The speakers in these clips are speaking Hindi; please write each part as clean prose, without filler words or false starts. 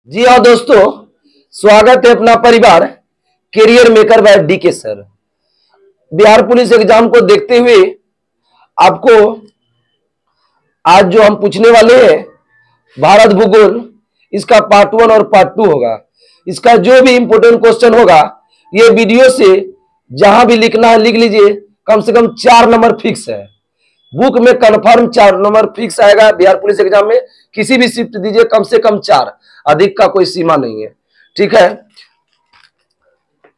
जी हाँ दोस्तों, स्वागत है अपना परिवार career maker by DK sir. Bihar police exam को देखते हुए आपको आज जो हम पूछने वाले हैं भारत भूगोल, इसका पार्ट 1 और पार्ट 2 होगा। इसका जो भी इंपोर्टेंट क्वेश्चन होगा ये वीडियो से जहां भी लिखना है लिख लीजिए। कम से कम 4 नंबर फिक्स है, बुक में कंफर्म 4 नंबर फिक्स आएगा। बिहार पुलिस एग्जाम में किसी भी शिफ्ट दीजिए, कम से कम 4, अधिक का कोई सीमा नहीं है। ठीक है,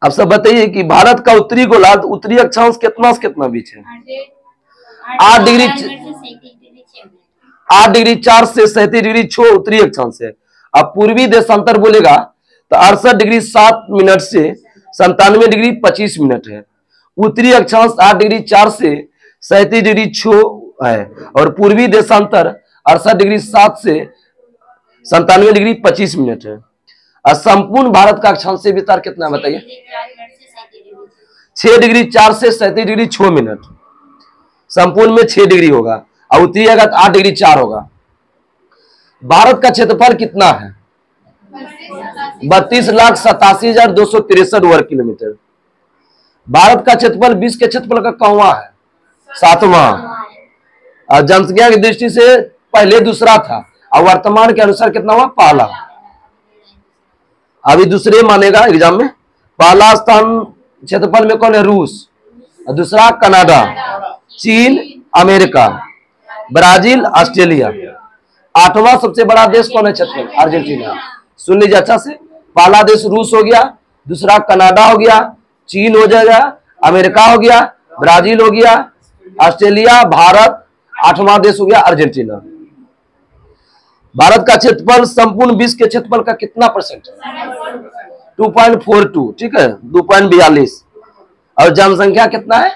आप सब बताइए कि भारत का उत्तरी गोलार्ध उत्तरी अक्षांश कितना से कितना बीच है? 8 डिग्री 4 से 37 डिग्री 6 उत्तरी अक्षांश है। अब पूर्वी देशांतर बोलेगा तो 68 डिग्री 7 मिनट से 97 डिग्री 25 मिनट है। उत्तरी अक्षांश 8 डिग्री 4 से 37 डिग्री 6 है और पूर्वी देशांतर 68 डिग्री 7 से 97 डिग्री 25 मिनट है। और संपूर्ण भारत का अक्षांशीय विस्तार कितना है बताइए? 6 डिग्री 4 से 37 डिग्री 6 मिनट। संपूर्ण में 6 डिग्री होगा और उत्तरी आएगा तो 8 डिग्री 4 होगा। भारत का क्षेत्रफल कितना है? 32,87,263 वर्ग किलोमीटर। भारत का क्षेत्रफल विश्व के क्षेत्रफल का कौवा है? 7वां। और जनसंख्या की दृष्टि से पहले दूसरा था और वर्तमान के अनुसार कितना हुआ? पहला। अभी दूसरे मानेगा एग्जाम में। पहला स्थान क्षेत्रफल में कौन है? रूस। और दूसरा कनाडा, चीन, अमेरिका, ब्राजील, ऑस्ट्रेलिया। 8वां सबसे बड़ा देश कौन है क्षेत्रफल? अर्जेंटीना। सुन लीजिए अच्छा से, पहला देश रूस हो गया, दूसरा कनाडा हो गया, चीन हो जाएगा, अमेरिका हो गया, ब्राजील हो गया, ऑस्ट्रेलिया, भारत, 8वां देश हो गया अर्जेंटीना। भारत का क्षेत्रफल संपूर्ण विश्व के क्षेत्रफल का कितना परसेंट है? 2.42। ठीक है, 2.42। और जनसंख्या कितना है?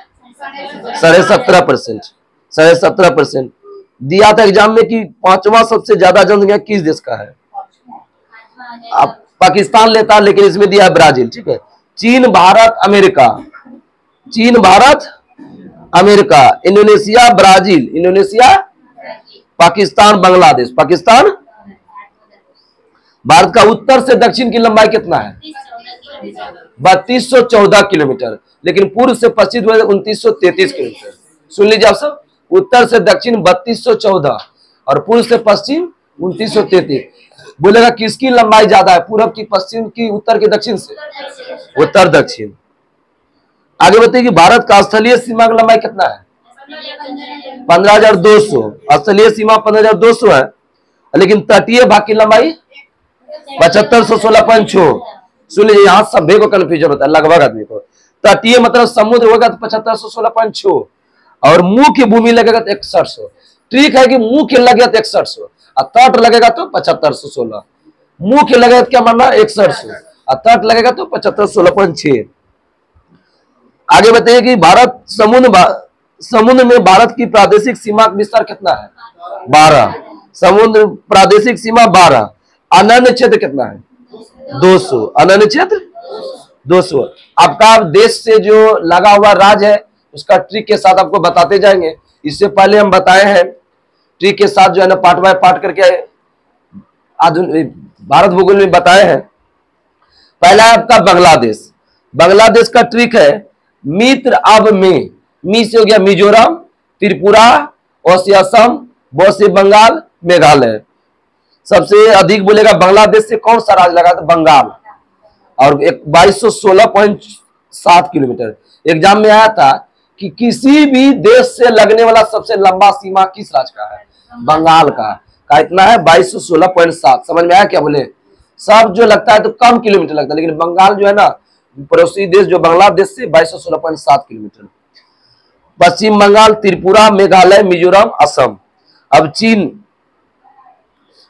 17.5%। 17.5% दिया था एग्जाम में कि 5वां सबसे ज्यादा जनसंख्या किस देश का है? अब पाकिस्तान लेता है, लेकिन इसमें दिया है ब्राजील। ठीक है, चीन, भारत, अमेरिका। चीन, Bharat, America, Indonesia, Brazil, Indonesia, Pakistan, Bangladesh, Pakistan. Bharat का उत्तर से दक्षिण की लंबाई कितना है? 3214 किलोमीटर, लेकिन पूर्व से पश्चिम 2933 किलोमीटर। सुन लीजिए आप सब, उत्तर से दक्षिण 3214 और पूर्व से पश्चिम 2933। बोलेगा किसकी लंबाई ज्यादा है, पूर्व की, पश्चिम की, उत्तर की, दक्षिण से? उत्तर दक्षिण। आगे बताइए कि भारत का स्थलीय सीमा की लंबाई कितना है? 15,200। स्थलीय सीमा 15,200 है, लेकिन तटीय भाग की लंबाई 7516.6। सुन लीजिए, यहां सभ्य को कंफ्यूजन होता है, लगभग आदमी को। तटीय मतलब समुद्र होगा तो 7516.6 और मुख्य भूमि लगेगा तो 6100। ठीक है कि मुख्य लगेगा तो 6100 और तट लगेगा तो 7516। मुख्य लगेगा तो क्या मानना? 6100 और तट लगेगा तो 7516.6। आगे बताइए कि भारत समुद्र में भारत की प्रादेशिक सीमा का विस्तार कितना है? 12। समुद्र प्रादेशिक सीमा 12। अनन्य क्षेत्र कितना है? 200। अनन्य क्षेत्र 200। आपका देश से जो लगा हुआ राज्य है उसका ट्रिक के साथ आपको बताते जाएंगे। इससे पहले हम बताए हैं ट्रिक के साथ, जो है ना, पार्ट बाय पार्ट करके आधुनिक भारत भूगोल में बताए हैं। पहला है आपका बांग्लादेश। बांग्लादेश का ट्रिक है मित्र अब में। मी से हो गया मिजोरम, त्रिपुरा, असम, ब से बंगाल, मेघालय। सबसे अधिक बोलेगा बांग्लादेश से कौन सा राज्य लगा? तो बंगाल। और 2216.7 किलोमीटर। एग्जाम में आया था कि किसी भी देश से लगने वाला सबसे लंबा सीमा किस राज्य का है? बंगाल का इतना है 2216.7। समझ में आया क्या? बोले सब जो लगता है तो कम किलोमीटर लगता है, लेकिन बंगाल जो है ना, पड़ोसी देश जो बांग्लादेश से 2216.7 किलोमीटर। पश्चिम बंगाल, त्रिपुरा, मेघालय, मिजोरम, असम। अब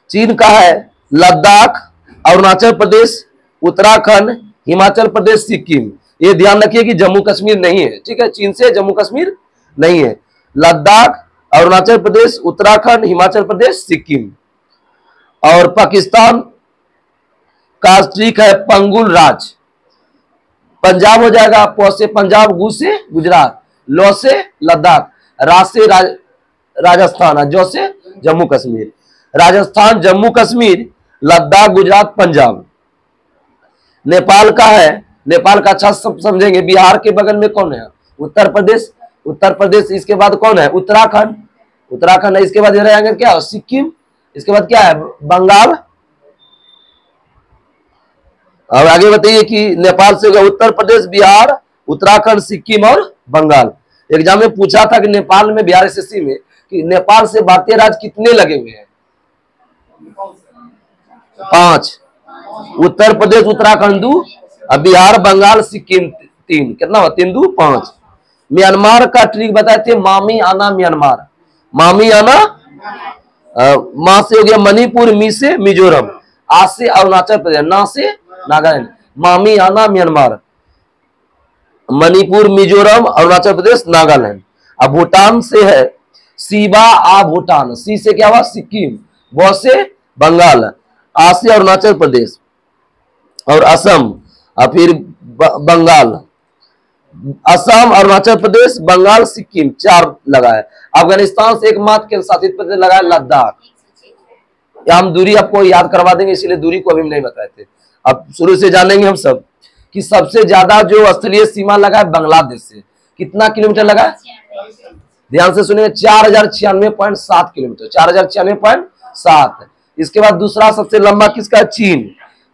चीन का है लद्दाख, अरुणाचल प्रदेश, उत्तराखंड, हिमाचल प्रदेश, सिक्किम। ये ध्यान रखिए कि जम्मू कश्मीर नहीं है। ठीक है, चीन से जम्मू कश्मीर नहीं है। लद्दाख, अरुणाचल प्रदेश, उत्तराखंड, हिमाचल प्रदेश, सिक्किम। और पाकिस्तान का ट्रिक है पंगुल राज। पंजाब हो जाएगा, प से पंजाब, गु से गुजरात, ल से लद्दाख, रा से राजस्थान, जो से जम्मू कश्मीर। राजस्थान, जम्मू कश्मीर, लद्दाख, गुजरात, पंजाब। नेपाल का है, नेपाल का अच्छा सब समझेंगे। बिहार के बगल में कौन है? उत्तर प्रदेश। उत्तर प्रदेश, इसके बाद कौन है? उत्तराखंड। उत्तराखंड है। इसके बाद रहेंगे क्या? सिक्किम। इसके बाद क्या है? बंगाल। और आगे बताइए कि नेपाल से हो गया उत्तर प्रदेश, बिहार, उत्तराखंड, सिक्किम और बंगाल। एग्जाम में पूछा था कि नेपाल में, बिहार एसएससी में, कि नेपाल से भारतीय राज्य कितने लगे हुए हैं? 5। उत्तर प्रदेश, उत्तराखंड 2, बिहार, बंगाल, सिक्किम 3। कितना हुआ? 3 2 5। म्यांमार का ट्रिक बताए थे, मामी आना म्यांमार। मामी आना, माँ से हो गया मणिपुर, मी से मिजोरम, आ से अरुणाचल प्रदेश, ना से नागालैंड। मामी आना म्यांमार, मणिपुर, मिजोरम, अरुणाचल प्रदेश, नागालैंड। अब भूटान से है सीबा आ भूटान, सी से क्या हुआ? सिक्किम, ब से बंगाल, आ से अरुणाचल प्रदेश और असम, और फिर बंगाल। असम, अरुणाचल प्रदेश, बंगाल, सिक्किम 4 लगा है। अफगानिस्तान से एकमात्र केंद्र शासित प्रदेश लगा है लद्दाख। हम दूरी आपको याद करवा देंगे, इसीलिए दूरी को अभी नहीं बताए थे। अब शुरू से जानेंगे हम सब कि सबसे ज्यादा जो स्थलीय सीमा लगा है बांग्लादेश से। कितना किलोमीटर लगा है? ध्यान से सुनिए, 4096.7 किलोमीटर, 4096.7। इसके बाद दूसरा सबसे लंबा किसका है? चीन,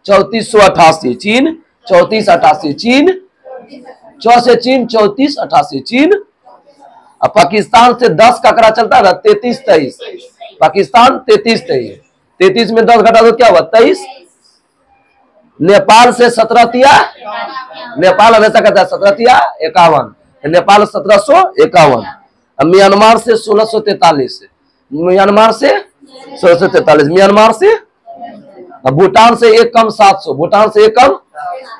3488। चीन 3488। चीन से चीन 3488। चीन। अब पाकिस्तान से 10 का आंकड़ा चलता है, 33-23। पाकिस्तान 33-23। 33 में 10 घटा दो, क्या हुआ? 23। नेपाल से 17 तिया, नेपाल हमेशा कहता है 17 तिया 51, नेपाल 1751। म्यांमार से 1643, म्यांमार से 1643, म्यांमार से। भूटान से एक कम 700, भूटान से एक कम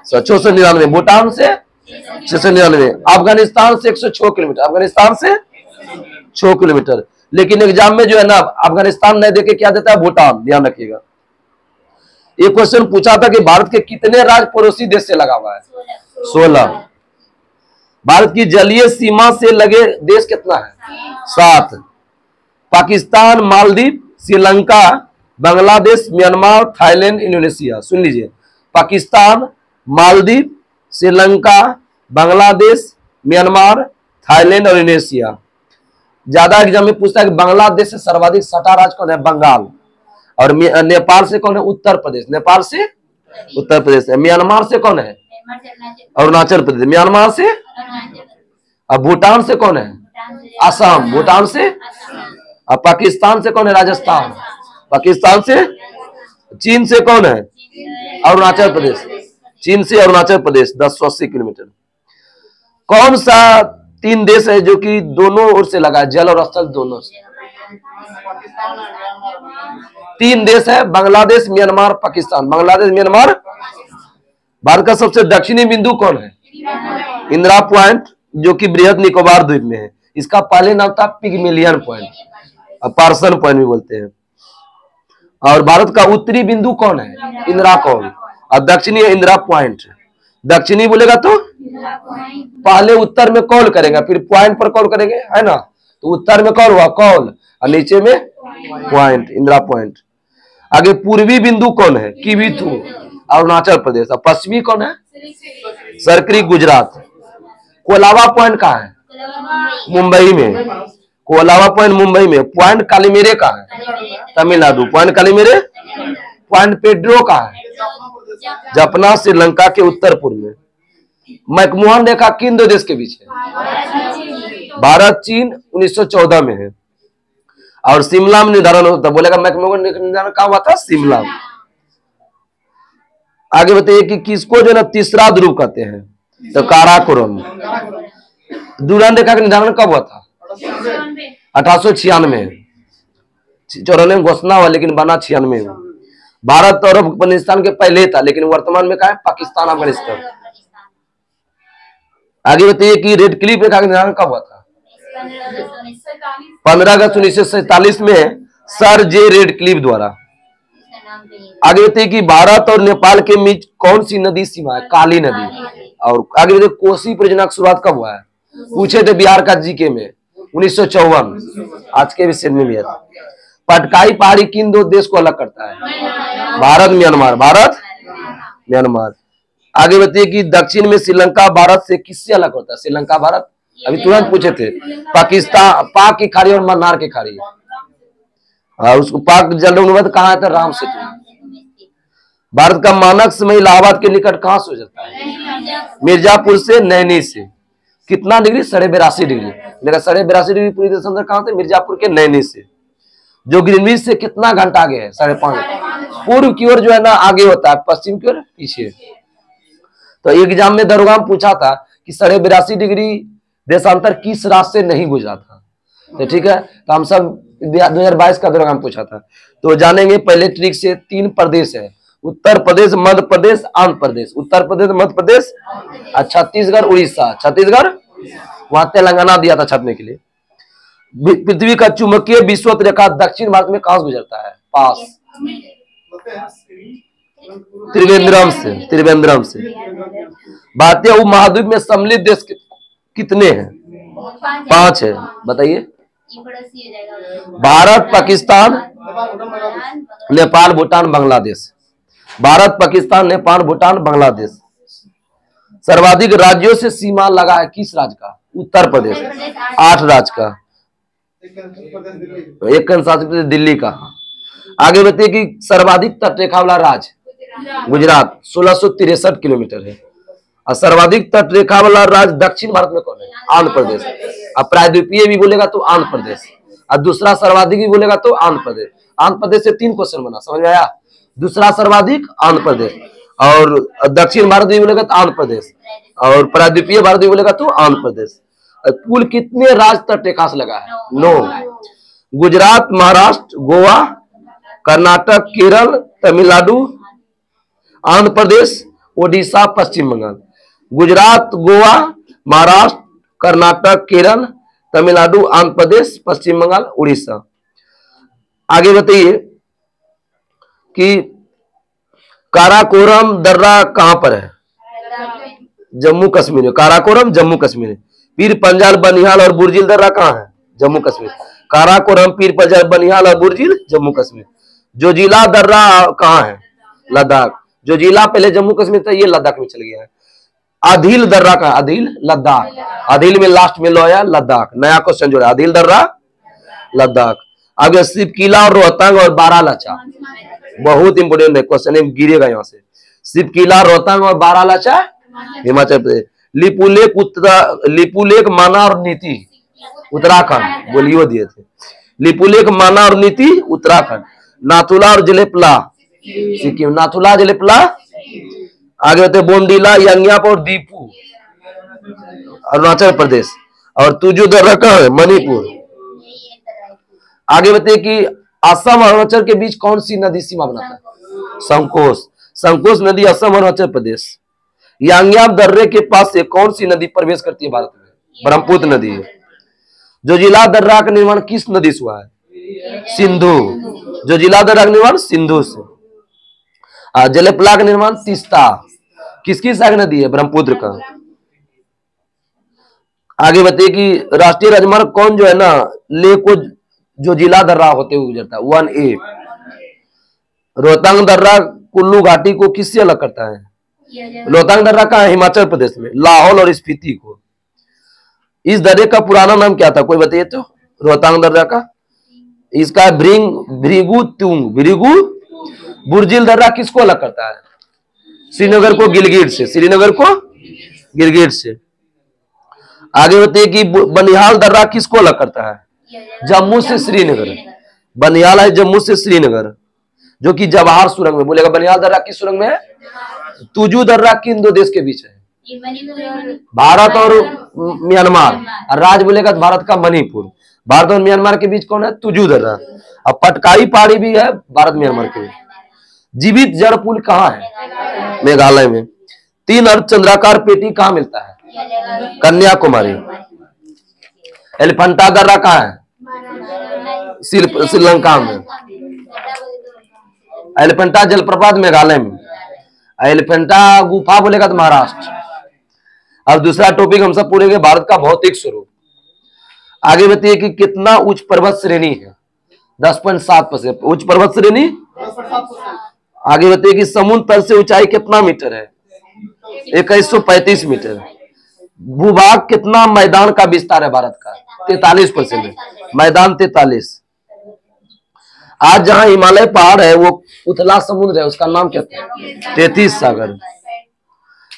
699, भूटान से 699। अफगानिस्तान से 106 किलोमीटर, अफगानिस्तान से 6 किलोमीटर। लेकिन एग्जाम में जो है ना, अफगानिस्तान नहीं देके क्या देता है? भूटान। ध्यान रखिएगा। एक क्वेश्चन पूछा था कि भारत के कितने राज्य पड़ोसी देश से लगा हुआ है? 16। भारत की जलीय सीमा से लगे देश कितना है? 7। Pakistan, Maldives, Sri Lanka, Bangladesh, Myanmar, Thailand, Indonesia. सुन लीजिए, पाकिस्तान, मालदीव, श्रीलंका, बांग्लादेश, म्यांमार, थाईलैंड और इंडोनेशिया। ज्यादा एग्जाम में पूछता है कि बांग्लादेश से सर्वाधिक सटा राज्य कौन है? बंगाल। और नेपाल से कौन है? उत्तर प्रदेश। नेपाल से उत्तर प्रदेश है। म्यांमार से कौन है? अरुणाचल प्रदेश। म्यांमार से। अब भूटान से कौन है? असम। भूटान से। अब पाकिस्तान से कौन है? राजस्थान। पाकिस्तान से। चीन से कौन है? अरुणाचल प्रदेश। चीन से अरुणाचल प्रदेश 1080 किलोमीटर। कौन सा 3 देश है जो कि दोनों ओर से लगा है, जल और स्थल दोनों से? 3 देश है, बांग्लादेश, म्यांमार, पाकिस्तान। बांग्लादेश, म्यांमार। भारत का सबसे दक्षिणी बिंदु कौन है? इंदिरा पॉइंट, जो कि बृहद निकोबार द्वीप में है। इसका पहले नाम था पिगमेलियन पॉइंट, पार्सन पॉइंट भी बोलते हैं। और भारत का उत्तरी बिंदु कौन है? इंदिरा कौल। और दक्षिणी है इंदिरा पॉइंट। दक्षिणी बोलेगा तो पहले उत्तर में कॉल करेगा, फिर पॉइंट पर कॉल करेंगे, है ना? तो उत्तर में कॉल हुआ कॉल, और नीचे में पॉइंट, इंदिरा पॉइंट। आगे पूर्वी बिंदु कौन है? किवीथू, अरुणाचल प्रदेश। और पश्चिमी कौन है? सरकरी, गुजरात। कोलाबा पॉइंट कहाँ है? मुंबई में। कोलाबा पॉइंट मुंबई में। पॉइंट कालीमेरे कहाँ है? तमिलनाडु। पॉइंट कालीमेरे। पॉइंट पेड्रो कहाँ है? जपना, श्रीलंका के उत्तर पूर्व में। मैकमोहन रेखा किन 2 देश के बीच है? भारत चीन 1914 में है। और शिमला में निर्धारण होता, बोलेगा मैकमोहन निर्धारण कहाँ हुआ था? शिमला। आगे बताइए कि किसको जो है ना तीसरा ध्रुव कहते हैं? तो काराकोरम। डुरांड रेखा का निर्धारण कब हुआ था? 1896 में। 94 में घोषणा हुआ, लेकिन बना 96 में। भारत और अफगानिस्तान के पहले था, लेकिन वर्तमान में कहा है? पाकिस्तान, अफगानिस्तान। आगे बताइए कि रेड क्लिफ रेखा का निर्धारण कब हुआ था? 15 अगस्त 1947 में सर जे रेड क्लिफ द्वारा। आगे बताइए कि भारत और नेपाल के बीच कौन सी नदी सीमा है? काली नदी। और आगे बताइए कोसी परियोजना की शुरुआत कब हुआ है? पूछे थे बिहार का जीके में, 1954। आज के विषय में भी है। पटकाई पहाड़ी किन दो देश को अलग करता है? Bharat Myanmar, Bharat Myanmar. आगे बताइए कि दक्षिण में श्रीलंका भारत से किससे अलग होता है? श्रीलंका भारत, अभी तुरंत पूछे थे। पाकिस्तान, पाक की खाड़ी और मन्नार की खाड़ी। उसको पाक जलमग्न कहाँ है? राम सेतु। भारत का मानक समय इलाहाबाद के निकट कहां से हो जाता है? मिर्जापुर से, नैनी से। कितना डिग्री? 82.5 डिग्री। मेरा 82.5 डिग्री पूरी देश अंदर कहां से? मिर्जापुर के नैनी से। जो ग्रीनविच से कितना घंटा आगे है? 5.5। पूर्व की ओर जो है ना आगे होता है, पश्चिम की ओर पीछे। तो एग्जाम में दरोगा पूछा था कि 82.5 डिग्री देशांतर किस राज्य से नहीं गुजरा था? तो ठीक है, तो हम सब 2022 का दरोगा पूछा था। तो जानेंगे पहले ट्रिक से। 3 प्रदेश है, उत्तर प्रदेश, मध्य प्रदेश, आंध्र प्रदेश। उत्तर प्रदेश, मध्य प्रदेश, छत्तीसगढ़, उड़ीसा। छत्तीसगढ़, वहां तेलंगाना दिया था छपने के लिए। पृथ्वी का चुंबकीय विषुवत रेखा दक्षिण भारत में कहां से गुजरता है? पास, त्रिवेंद्रम से। त्रिवेंद्रम से। भारतीय उपमहाद्वीप में सम्मिलित देश कितने हैं? 5 है। बताइए। भारत, पाकिस्तान, नेपाल, भूटान, बांग्लादेश। भारत, पाकिस्तान, नेपाल, भूटान, बांग्लादेश। सर्वाधिक राज्यों से सीमा लगा है किस राज्य का? उत्तर प्रदेश, 8 राज्य का। एक केंद्रशासित प्रदेश दिल्ली का। आगे बताइए कि सर्वाधिक तटरेखा वाला राज्य? गुजरात, 1663 किलोमीटर है। और सर्वाधिक तटरेखा वाला राज्य दक्षिण भारत में कौन है? आंध्र प्रदेश। अब प्रायद्वीपीय भी बोलेगा तो आंध्र प्रदेश, और दूसरा सर्वाधिक भी बोलेगा तो आंध्र प्रदेश। आंध्र प्रदेश से 3 क्वेश्चन बना, समझ में आया? दूसरा सर्वाधिक आंध्र प्रदेश, और दक्षिण भारत भी बोलेगा तो आंध्र प्रदेश, और प्रायद्वीपीय भारत भी बोलेगा तो आंध्र प्रदेश। कुल कितने राज्य तटरेखा से लगा है? 9। गुजरात, महाराष्ट्र, गोवा, कर्नाटक, केरल, तमिलनाडु, आंध्र प्रदेश, ओडिशा, पश्चिम बंगाल। गुजरात, गोवा, महाराष्ट्र, कर्नाटक, केरल, तमिलनाडु, आंध्र प्रदेश, पश्चिम बंगाल, उड़ीसा। आगे बताइए कि काराकोरम दर्रा कहां पर है? जम्मू कश्मीर में। काराकोरम जम्मू कश्मीर में। पीर पंजाल, बनिहाल और बुर्जिल दर्रा कहां है? जम्मू कश्मीर। काराकोरम, पीर पंजाल, बनिहाल और बुर्जिल, जम्मू कश्मीर। जोजिला दर्रा कहां है? लद्दाख। जोजिला पहले जम्मू कश्मीर था, ये लद्दाख में चल गया है। आदिल दर्रा का? आदिल, लद्दाख। आदिल में लास्ट में लो आया लद्दाख। नया क्वेश्चन जोड़ा, आदिल दर्रा, लद्दाख। आगे सिप किला और रोहतांग और बारालाचा, बहुत इंपोर्टेंट है क्वेश्चन, गिरेगा यहाँ से। सिप किला, रोहतांग और बारालाचा, हिमाचल प्रदेश। लिपुलेख, माना और नीति, उत्तराखंड। बोलियो दिए थे। लिपुलेख, माना और नीति, उत्तराखंड। नाथुला और जलेपला, सिक्किम। नाथुला, जलेपला। आगे होते बोमडीला, यंगयाप और दीपू, अरुणाचल प्रदेश। और तुजू दर्रा कहां है? मणिपुर। आगे बताइए कि असम और अरुणाचल के बीच कौन सी नदी सीमा बनाता है? संकोश। संकोश नदी असम और अरुणाचल प्रदेश। यांगयाम दर्रे के पास से कौन सी नदी प्रवेश करती है भारत में? ब्रह्मपुत्र नदी है। जोजिला दर्रा का निर्माण किस नदी से हुआ है? सिंधु। जोजिला दर्रा का निर्माण सिंधु से। जलेपला का निर्माण तीस्ता। किसकी सहायक नदी है? ब्रह्मपुत्र का। आगे बताइए कि राष्ट्रीय राजमार्ग कौन जो है ना ले को जोजिला दर्रा होते हुए गुजरता है? 1A। रोहतांग दर्रा कुल्लू घाटी को किससे अलग करता है? रोहतांग दर्रा का हिमाचल प्रदेश में, लाहौल और स्पीति को। इस दर्रे का पुराना नाम क्या था? कोई बताइए तो। रोहतांग दर्रा का इसका भृगु तुंग। भृगु। बुर्जिल दर्रा किसको अलग करता है? श्रीनगर को गिलगिट से। श्रीनगर को गिलगिट से। आगे बताइए कि बनिहाल दर्रा किसको अलग करता है? जम्मू से श्रीनगर। बनिहाल है जम्मू से श्रीनगर, जो कि जवाहर सुरंग में। बोलेगा बनिहाल दर्रा किस सुरंग में है? तुजू दर्रा किन 2 देश के बीच है? भारत और म्यांमार। राज्य बोलेगा भारत का मणिपुर। भारत और म्यांमार के बीच कौन है? तुजू दर्रा। अब पटकाई पहाड़ी भी है भारत म्यांमार के बीच। जीवित जड़ पुल कहाँ है? मेघालय में। 3 अर्धचंद्राकार पेटी कहाँ मिलता है? कन्याकुमारी। एलिफेंटा दर्रा कहाँ है? श्रीलंका में। एलिफेंटा जलप्रपात मेघालय में। एलिफेंटा गुफा बोलेगा तो महाराष्ट्र। अब दूसरा टॉपिक हम सब पूरे भारत का भौतिक स्वरूप। आगे बताइए कि कितना उच्च पर्वत श्रेणी है? 10.7%। उच्च पर्वत श्रेणी, आगे बताइए कि समुद्र तल से ऊंचाई कितना मीटर है? 2135 मीटर। भूभाग कितना मैदान का विस्तार है भारत का? 43%। मैदान 43। आज जहां हिमालय पहाड़ है वो उथला समुद्र है, उसका नाम क्या है? 33 सागर।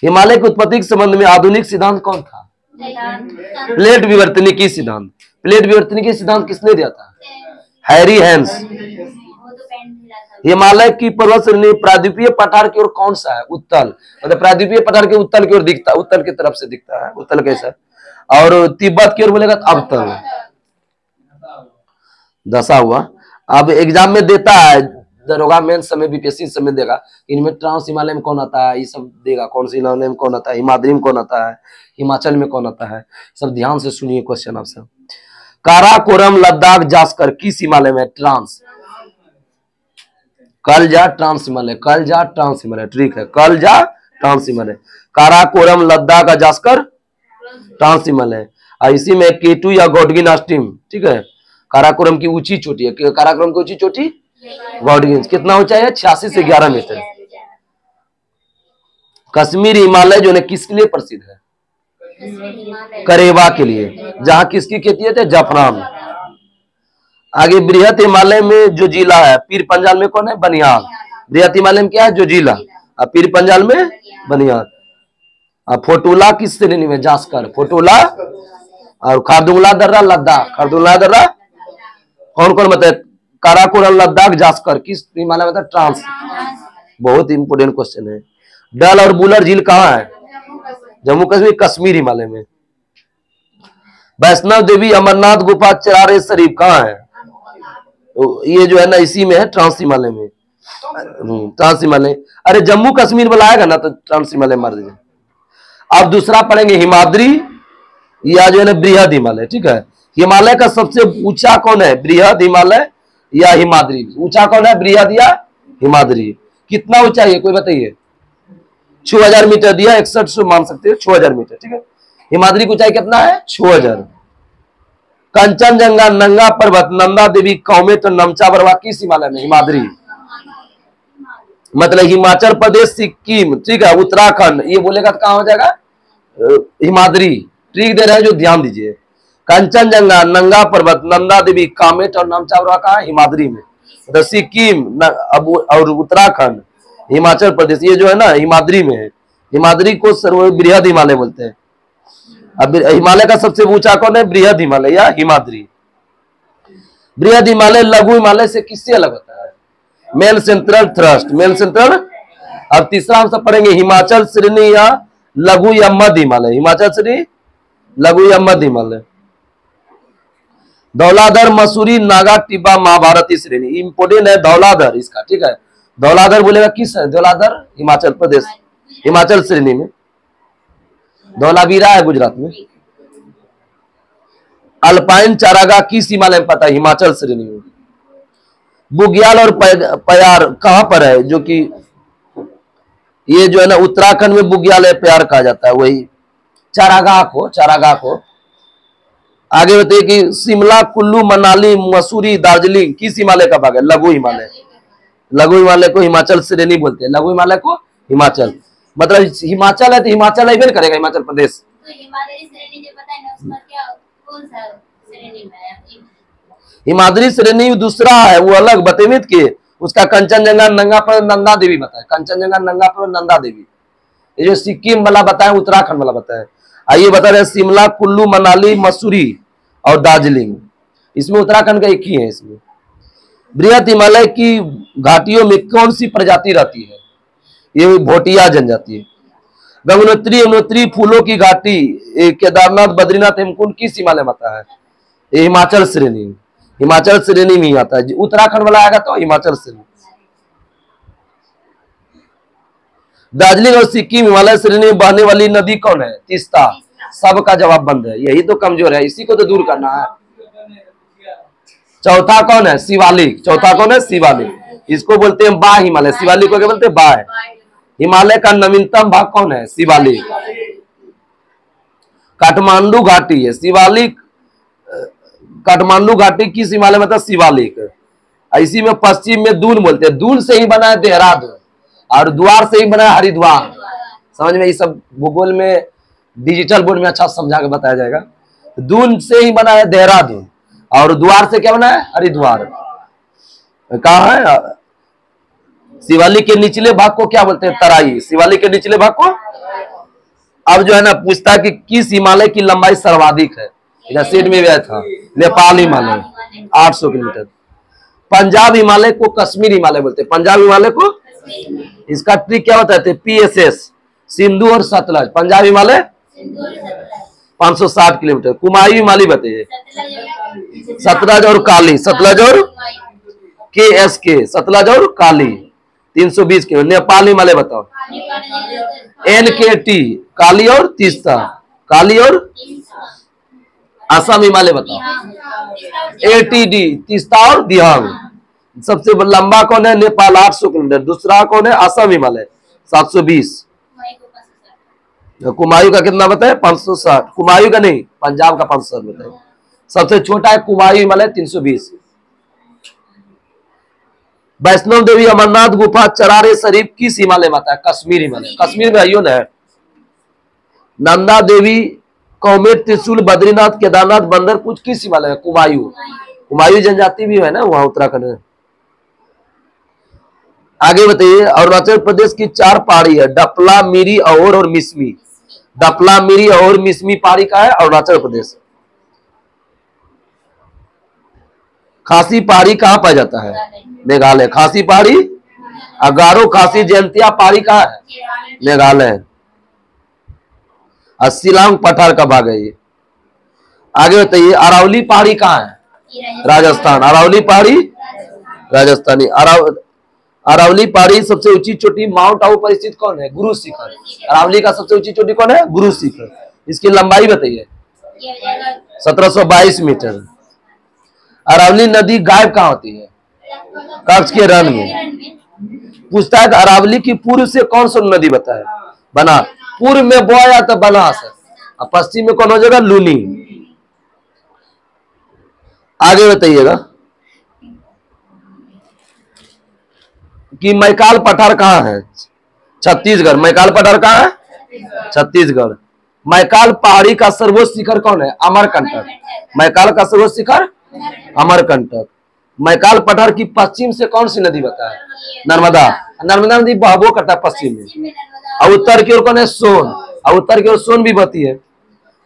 हिमालय की उत्पत्ति के संबंध में आधुनिक सिद्धांत कौन था? प्लेट विवर्तनिकी सिद्धांत। प्लेट विवर्तनिकी सिद्धांत किसने दिया था? Harry hence. हिमालय की पर्वत श्रेणी प्रायद्वीपीय पठार की ओर कौन सा है? उत्तल। मतलब प्रायद्वीपीय पठार के उत्तल की ओर दिखता, उत्तल की तरफ से दिखता है। उत्तल कैसा? और तिब्बत की ओर बोलेगा तो अवतल। दशा हुआ। अब एग्जाम में देता है, दरोगा मेन समय, बीपीएससी समय देगा, इनमें ट्रांस हिमालय में कौन आता है, ये सब देगा। कौन सी हिमालय में कौन आता है, हिमाद्री में कौन आता है, हिमाचल में कौन आता है, सब ध्यान से सुनिए क्वेश्चन आपसे। काराकोरम लद्दाख जास्कर किस हिमालय में? ट्रांस। कलजा ट्रांस हिमालय, कलजा ट्रांस हिमालय, ठीक है, कलजा ट्रांस हिमालय। काराकोरम लद्दाख जास्कर ट्रांस हिमालय। और इसी में केटू या गॉडगिन अस्टीम, ठीक है। काराकोरम की ऊंची चोटी है, काराकोरम की ऊंची चोटी गॉडगिन, कितना ऊंचाई है? 86 से 11 मीटर। कश्मीर हिमालय जो है किसके लिए प्रसिद्ध है? करेवा के लिए, जहां किसकी खेती है? जफरान। आगे बृहत हिमालय में जो जिला है, पीर पंजाल में कौन है? बनिहाल। बृहत हिमालय में क्या है? जो जिला। और पीर पंजाल में बनिहाल। और फोटोला किस श्रेणी में? जास्कर, फोटोला। और खारदुंगला दर्रा लद्दाख, खारदुंगला दर्रा कौन कौन बताए? काराकोरम लद्दाख जास्कर किस हिमालय में? ट्रांस। बहुत इंपोर्टेंट क्वेश्चन है। डल और बुलर झील कहाँ है? जम्मू कश्मीर, कश्मीर हिमालय में। वैष्णव देवी अमरनाथ गुफा चरार शरीफ कहाँ है? ये जो है ना इसी में है, ट्रांस हिमालय में। ट्रांस हिमालय। अरे जम्मू कश्मीर वाला आएगा ना तो ट्रांस हिमालय मार दीजिए। अब दूसरा पढ़ेंगे हिमाद्री या जो है ना बृहद हिमालय, ठीक है। हिमालय का सबसे ऊंचा कौन है? बृहद हिमालय या हिमाद्री? ऊंचा कौन है? बृहद या हिमाद्री? कितना ऊंचाई है कोई बताइए? 6000 मीटर दिया, 6100 मान सकते हैं, 6000 मीटर, ठीक है। हिमाद्री की ऊंचाई कितना है? 6000। कंचनजंगा, नंगा पर्वत, नंदा देवी, कौमेट और नमचा बरवा किस हिमालय में? हिमाद्री। मतलब हिमाचल प्रदेश, सिक्किम, ठीक है, उत्तराखंड, ये बोलेगा तो कहां हो जाएगा? हिमाद्री। ट्रिक दे रहे हैं जो ध्यान दीजिए। कंचनजंगा, नंगा पर्वत, नंदा देवी, कामेट और नमचा बरवा कहां? हिमाद्री में। तो सिक्किम और उत्तराखंड, हिमाचल प्रदेश, ये जो है ना हिमाद्री में है। हिमाद्री को बृहद हिमालय बोलते हैं। अब हिमालय का सबसे ऊंचा कौन है? बृहद हिमालय या हिमाद्री। बृहद हिमालय लघु हिमालय से किससे अलग होता है? Main central thrust, main central. अब तीसरा हम सब पढ़ेंगे हिमाचल श्रेणी या लघु या मध्य हिमालय। हिमाचल श्रेणी, लघु या मध्य हिमालय। धौलाधर, मसूरी, नागा, टिब्बा, महाभारती श्रेणी। इंपोर्टेंट है धौलाधर इसका, ठीक है। धौलाधर बोलेगा किस है? धौलाधर हिमाचल प्रदेश, हिमाचल श्रेणी में। धौलावीरा है गुजरात में। अल्पाइन चारागाह किस हिमालय में पता है? हिमाचल श्रेणी में। बुग्याल और प्यार कहां पर है? जो कि ये जो है ना उत्तराखंड में बुग्याल है, प्यार कहा जाता है, वही चारागाह को, चारागाह को। आगे बताइए कि शिमला, कुल्लू, मनाली, मसूरी, दार्जिलिंग किस हिमालय का भाग है? लघु हिमालय। लघु हिमालय को हिमाचल श्रेणी बोलते हैं। लघु हिमालय को हिमाचल, मतलब हिमाचल है तो हिमाचल ही करेगा, हिमाचल प्रदेश। तो हिमाद्री श्रेणी जो बताए ना, उसका क्या कौन सा श्रेणी में है? हिमाद्री श्रेणी दूसरा है, वो अलग बतेमित के। उसका कंचनजंगा, नंगा पर, नंदा देवी बताए। कंचनजंगा, नंगा पर, नंदा देवी। ये जो सिक्किम वाला बताए, उत्तराखंड वाला बताए। आइए बता रहे शिमला, कुल्लू, मनाली, मसूरी और दार्जिलिंग, इसमें उत्तराखंड का एक ही है। इसमें बृहद हिमालय की घाटियों में कौन सी प्रजाति रहती है? ये भोटिया जनजाति है। गंगोत्री, यमुनोत्री, फूलों की घाटी, केदारनाथ, बद्रीनाथ, हेमकुंड किस हिमालय में आता है? ये हिमाचल श्रेणी, हिमाचल श्रेणी में ही आता है। उत्तराखंड वाला आएगा तो हिमाचल श्रेणी। दार्जिलिंग और सिक्किम हिमालय श्रेणी में बहने वाली नदी कौन है? तीस्ता। सबका जवाब बंद है, यही तो कमजोर है, इसी को तो दूर करना है। चौथा कौन है? शिवालिक। चौथा कौन है? शिवालिक। इसको बोलते हैं बा हिमालय। शिवालिक को क्या बोलते हैं? बा है। हिमालय का नवीनतम भाग कौन है? शिवालिक। काठमांडू घाटी है शिवालिक। काठमांडू घाटी किस हिमालय में था? शिवालिक। इसी में पश्चिम में दून बोलते हैं, दून से ही बना है देहरादून, और द्वार से ही बना है हरिद्वार। समझ में, ये सब भूगोल में डिजिटल बोर्ड में अच्छा समझा के बताया जाएगा। दून से ही बना है देहरादून, और द्वार से क्या बना है, हरिद्वार। कहा है, शिवालिक के निचले भाग को क्या बोलते हैं, तराई। शिवालिक के निचले भाग को। अब जो है ना पूछता है कि किस हिमालय की लंबाई सर्वाधिक है, इधर सीट में भी आया था, नेपाल हिमालय 800 किलोमीटर। पंजाब हिमालय को कश्मीर हिमालय बोलते हैं, पंजाब हिमालय को। इसका ट्रिक क्या बताते हैं, PSS, सिंधु और सतलज। पंजाब हिमालय 560 किलोमीटर। कुमायूं हिमालय बताइए, सतलज और काली, सतलज और KSK, सतलज और काली 320 किलोमीटर। नेपाल हिमालय बताओ, NKT, काली और तीस्ता, काली और। असम हिमालय बताओ, ATD, तीस्ता और दिहांग। सबसे लंबा कौन है, नेपाल 800 किलोमीटर। दूसरा कौन है, असम हिमालय 720। कुमायूं का कितना बताए, 560। कुमायूं का नहीं, पंजाब का 560 बताए। सबसे छोटा है कुमायूं हिमालय 320। वैष्णव देवी अमरनाथ गुफा चरारे शरीफ किस हिमालय में आता है, कश्मीर हिमालय। कश्मीर में आइयो ना। नंदा देवी, कौमेट, त्रिशूल, बद्रीनाथ, केदारनाथ, बंदर कुछ किस हिमालय है, कुमायूं। कुमायूं जनजाति भी है ना वहां उत्तराखंड में। आगे बताइए, अरुणाचल प्रदेश की 4 पहाड़ी है, डपला, मिरी, अहोर और मिसमी। डपला, मिरी, अहोर, मिसमी पहाड़ी का है अरुणाचल प्रदेश। खासी पहाड़ी कहाँ पाया जाता है, मेघालय। खासी पहाड़ी, गारो, खासी, जयंतिया पहाड़ी कहाँ है, मेघालय। और शिलांग पठार का भाग है ये। आगे बताइए, अरावली पहाड़ी कहाँ है, राजस्थान। अरावली पहाड़ी राजस्थानी। अरावली पहाड़ी सबसे ऊंची चोटी माउंट आबू पर स्थित कौन है, गुरु शिखर। अरावली का सबसे ऊंची चोटी कौन है, गुरु शिखर। इसकी लंबाई बताइए, 1722 मीटर। अरावली नदी गायब कहाँ होती है, कच्छ के रण में। पूछता है कि अरावली की पूर्व से कौन सा नदी बताए, बना। पूर्व में बोया तो बनास है, और पश्चिम में कौन हो जाएगा, लूनी। आगे बताइएगा कि मैकाल पठार कहाँ है, छत्तीसगढ़। मैकाल पठार कहाँ है, छत्तीसगढ़। मैकाल पहाड़ी का सर्वोच्च शिखर कौन है, अमरकंटक। मैकाल का सर्वोच्च शिखर अमरकंटक। मैकाल पठार की पश्चिम से कौन सी नदी बता है, नर्मदा। नर्मदा नदी बहबो करता है पश्चिम में। और उत्तर की ओर कौन है, सोन। और उत्तर की ओर सोन भी बहती है।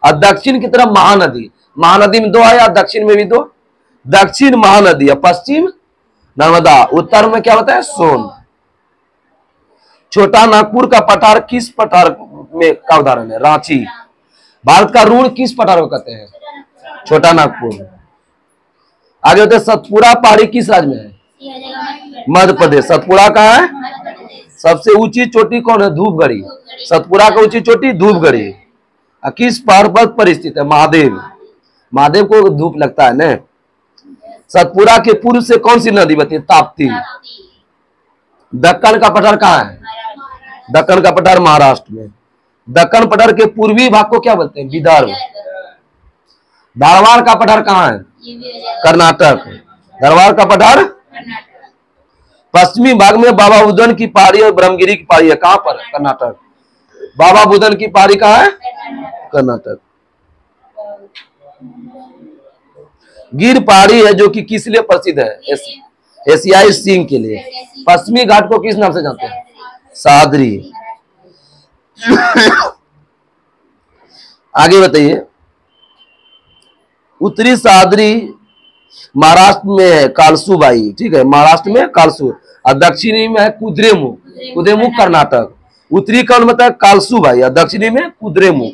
और दक्षिण की तरफ महानदी। महानदी में 2 है, या दक्षिण में भी 2। दक्षिण महानदी और पश्चिम नर्मदा। उत्तर में क्या होता है, सोन। छोटा नागपुर का पठार किस पठार में का उदाहरण है, रांची। भारत का ऋण किस पठार को कहते हैं, छोटा नागपुर। आगे होते हैं, सतपुड़ा पहाड़ी किस राज्य में है, मध्य प्रदेश। सतपुड़ा का है, सबसे ऊंची चोटी कौन है, धूपगढ़ी। सतपुड़ा का ऊंची चोटी धूपगढ़ी। किस पर्वत पर स्थित है, महादेव। महादेव को धूप लगता है न। सतपुड़ा के पूर्व से कौन सी नदी बहती है, ताप्ती। दक्कन का पठार कहाँ है, दक्कन का पठार महाराष्ट्र में। दक्कन पठार के पूर्वी भाग को क्या बोलते हैं, विदर्भ। धारवाड़ का पठार कहाँ है, कर्नाटक। धारवाड़ का पठार पश्चिमी भाग में बाबा बुदन की पहाड़ी और ब्रह्मगिरी की पहाड़ी है, कहां पर, कर्नाटक। बाबा बुदन की पहाड़ी कहाँ है, कर्नाटक। गिर पहाड़ी है जो कि किस लिए प्रसिद्ध है, एशियाई सिंह के लिए। पश्चिमी घाट को किस नाम से जानते हैं, सादरी। आगे बताइए, उत्तरी सादरी महाराष्ट्र में है, कालसूबाई। ठीक है, महाराष्ट्र में कालसू। और दक्षिणी में है कुद्रेमुख। कुद्रेमुख कर्नाटक। उत्तरी कौन बताया, कालसूबाई। और दक्षिणी में कुद्रेमुख।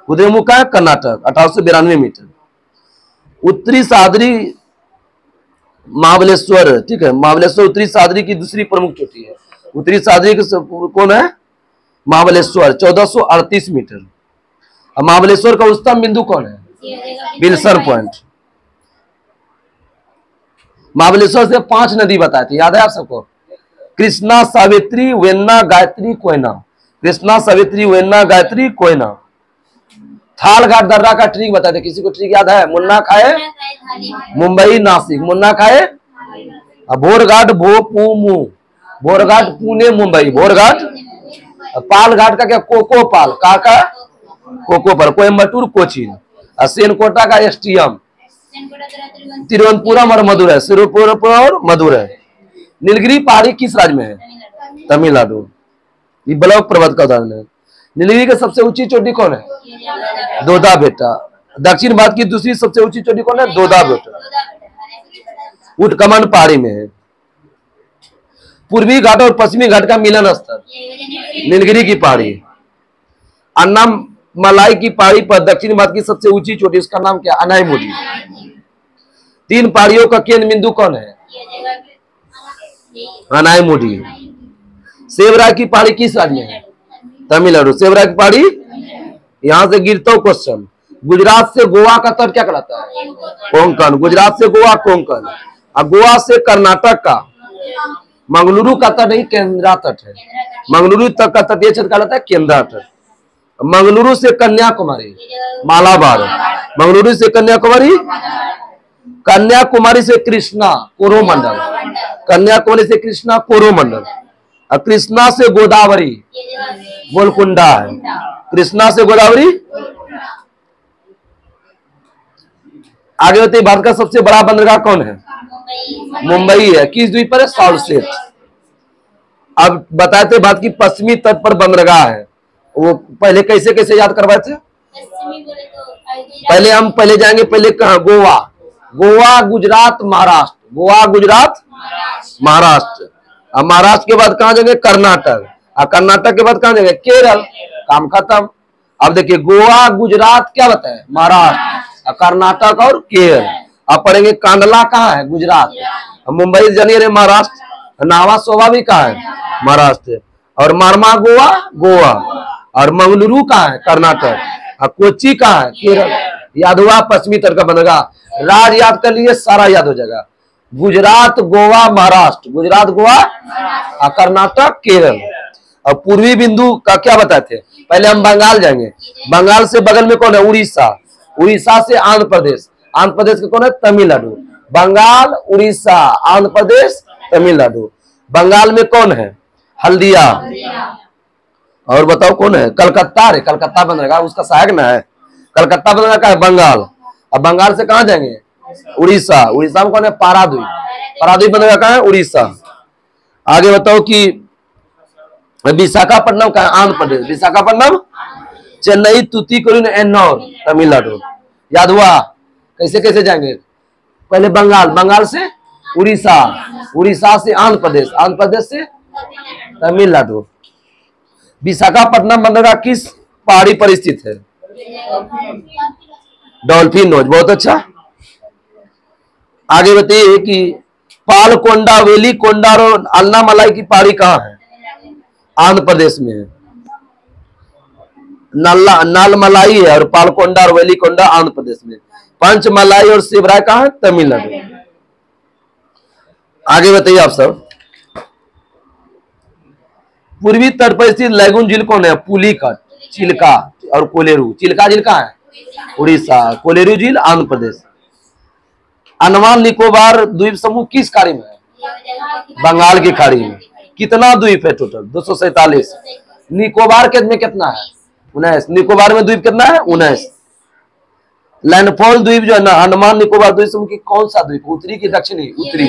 कुद्रेमुख का है कर्नाटक, 1892 मीटर। उत्तरी सादरी महाबलेश्वर। ठीक है, महाबलेश्वर उत्तरी सादरी की दूसरी प्रमुख चोटी है। उत्तरी सादरी कौन है, महाबलेश्वर, 1438 मीटर। और महाबलेश्वर का उच्चतम बिंदु कौन है, विल्सन पॉइंट। महाबलेश्वर से 5 नदी बताए थे, याद है आप सबको, कृष्णा, सावित्री, वेन्ना, गायत्री, कोयना। कृष्णा, सावित्री, वेन्ना, गायत्री, कोयना। थाल घाट दर्रा का ट्रिक बताते, किसी को ट्रिक याद है, मुन्ना खाए मुंबई, नासिक। मुन्ना खाए अब भोरघाट भोपूमू, भोरघाट पुणे मुंबई, भोरघाट। पालघाट का क्या कोकोपाल, का कोकोपाल, कोयम्बटूर कोचीन। सेनकोटा का एसटीएम, तिरुवनंतपुरम और मदुरै, सिरुपुर और मदुरै। नीलगिरी पहाड़ी किस राज्य में है? तमिलनाडु। ये ब्लॉक पर्वत का उदाहरण है। नीलगिरी की सबसे ऊंची चोटी कौन है? दोदा बेटा। दक्षिण भारत की दूसरी सबसे ऊंची चोटी कौन है? दोदा बेटा। उटकमन पहाड़ी में है। पूर्वी घाट और पश्चिमी घाट का मिलन स्थल नीलगिरी की पहाड़ी। अन्नामलाई की पहाड़ी पर दक्षिण भारत की सबसे ऊंची चोटी, उसका नाम क्या? अनायमुडी। 3 पहाड़ियों का केंद्र बिंदु कौन है? अनायमुडी। सेवरा की पहाड़ी किस राज्य में है? तमिलनाडु। सेवरा की पहाड़ी, यहां से गिरता हूं क्वेश्चन। गुजरात से गोवा का तट क्या कहलाता है? कोंकण। गुजरात से गोवा कोंकण। और गोवा से कर्नाटक का मंगलुरु का तट नहीं, केंद्रा तट है। मंगलुरु तक का तटीय क्षेत्र कहलाता है केंद्रा तट। मंगलुरु से कन्याकुमारी मालाबार। मंगलुरु से कन्याकुमारी, कन्याकुमारी से कृष्णा कोरोमंडल, कन्याकुमारी से कृष्णा कोरोमंडल। और कृष्णा से गोदावरी गोलकुंडा है। कृष्णा से गोदावरी। आगे होते भारत का सबसे बड़ा बंदरगाह कौन है? मुंबई है। किस द्वीप पर है? साल्सेट। अब बताते भारत की पश्चिमी तट पर बंदरगाह है, वो पहले कैसे कैसे याद करवाए थे? पहले जाएंगे, पहले कहां? गोवा। गोवा गुजरात महाराष्ट्र, गोवा गुजरात महाराष्ट्र। अब महाराष्ट्र के बाद कहां जाएंगे? कर्नाटक। और कर्नाटक के बाद कहां जाएंगे? केरल। काम खत्म। अब देखिए गोवा गुजरात क्या बताए? महाराष्ट्र। कर्नाटक और केरल। अब पढ़ेंगे कांडला कहाँ है? गुजरात। मुंबई जानिए रे महाराष्ट्र। नावा सोवा भी कहाँ है? महाराष्ट्र। और मारमा गोवा गोवा। और मंगलुरु कहाँ है? कर्नाटक। और कोच्चि कहाँ है? केरल। याद हुआ? पश्चिमी तट का बनेगा। राज्य याद कर लिए, सारा याद हो जाएगा। गुजरात गोवा महाराष्ट्र, गुजरात गोवा और कर्नाटक केरल। और पूर्वी बिंदु का क्या बताते हैं? पहले हम बंगाल जाएंगे। बंगाल से बगल में कौन है? उड़ीसा। उड़ीसा से आंध्र प्रदेश। आंध्र प्रदेश का कौन है? तमिलनाडु। बंगाल, उड़ीसा, आंध्र प्रदेश, तमिलनाडु। बंगाल में कौन है? हल्दिया। और बताओ कौन है? कलकत्ता। रे कलकत्ता बंदरगाह उसका सहायक ना है। कलकत्ता बंदरगाह का है बंगाल। अब बंगाल से कहां जाएंगे? उड़ीसा। उड़ीसा में कौन है? पारादीप। पारादीप बंदरगाह कहां है? उड़ीसा। आगे बताओ कि विशाखापट्टनम का आंध्र प्रदेश। विशाखापट्टनम। चेन्नई, तूतीकोरिन, एन्नौर, तमिलनाडु। याद हुआ? कैसे कैसे जाएंगे? पहले बंगाल, बंगाल से उड़ीसा, उड़ीसा से आंध्र प्रदेश, आंध्र प्रदेश से तमिलनाडु। विशाखापट्टनम बंदरगाह किस पहाड़ी पर स्थित है? Dolphin nose. बहुत अच्छा। आगे बताइए कि पालकोंडा, वेलिकोंडा और अन्नामलाई की पहाड़ी कहाँ है? आंध्र प्रदेश में है। नालमलाई है और पालकोंडा और वेलिकोंडा आंध्र प्रदेश में। पंचमलाई और शिवराय कहाँ है? तमिलनाडु। आगे बताइए आप सब। पूर्वी तट पर स्थित लैगून झील कौन है? पुलिकट, चिल्का और कोलेरू। चिल्का झील कहाँ है? उड़ीसा। कोलेरू झील आंध्र प्रदेश। अंडमान निकोबार द्वीप समूह किस खाड़ी में है? बंगाल की खाड़ी में। कितना द्वीप है टोटल? 247। निकोबार के में कितना है? 19। निकोबार में द्वीप कितना है? 19। लैंडफॉल द्वीप जो है ना, अंडमान निकोबार द्वीप समूह की कौन सा द्वीप? उत्तरी की दक्षिणी? उत्तरी।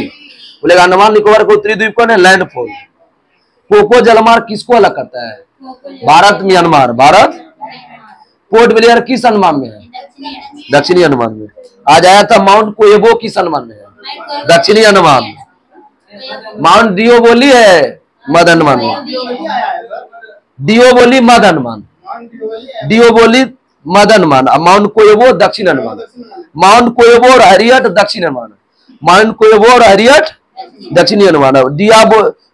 बोलेगा अंडमान निकोबार का उत्तरी द्वीप कौन है? लैंडफॉल। कोको जलमार्ग किसको अलग करता है? Bharat Myanmar. Bharat. Port Blair किस अंडमान में है? दक्षिणी अंडमान में। आज आया था माउंट कोएबो किस अंडमान में है? दक्षिणी अंडमान। माउंट डिओबोली है मध्य अंडमान में। डिओबोली मध्य अंडमान, डिओबोली मध्य अंडमान। माउंट कोएबो दक्षिण अंडमान। माउंट कोएबो और हैरियट दक्षिण अंडमान। माउंट कोएबो और हैरियट दक्षिणी अंडमान।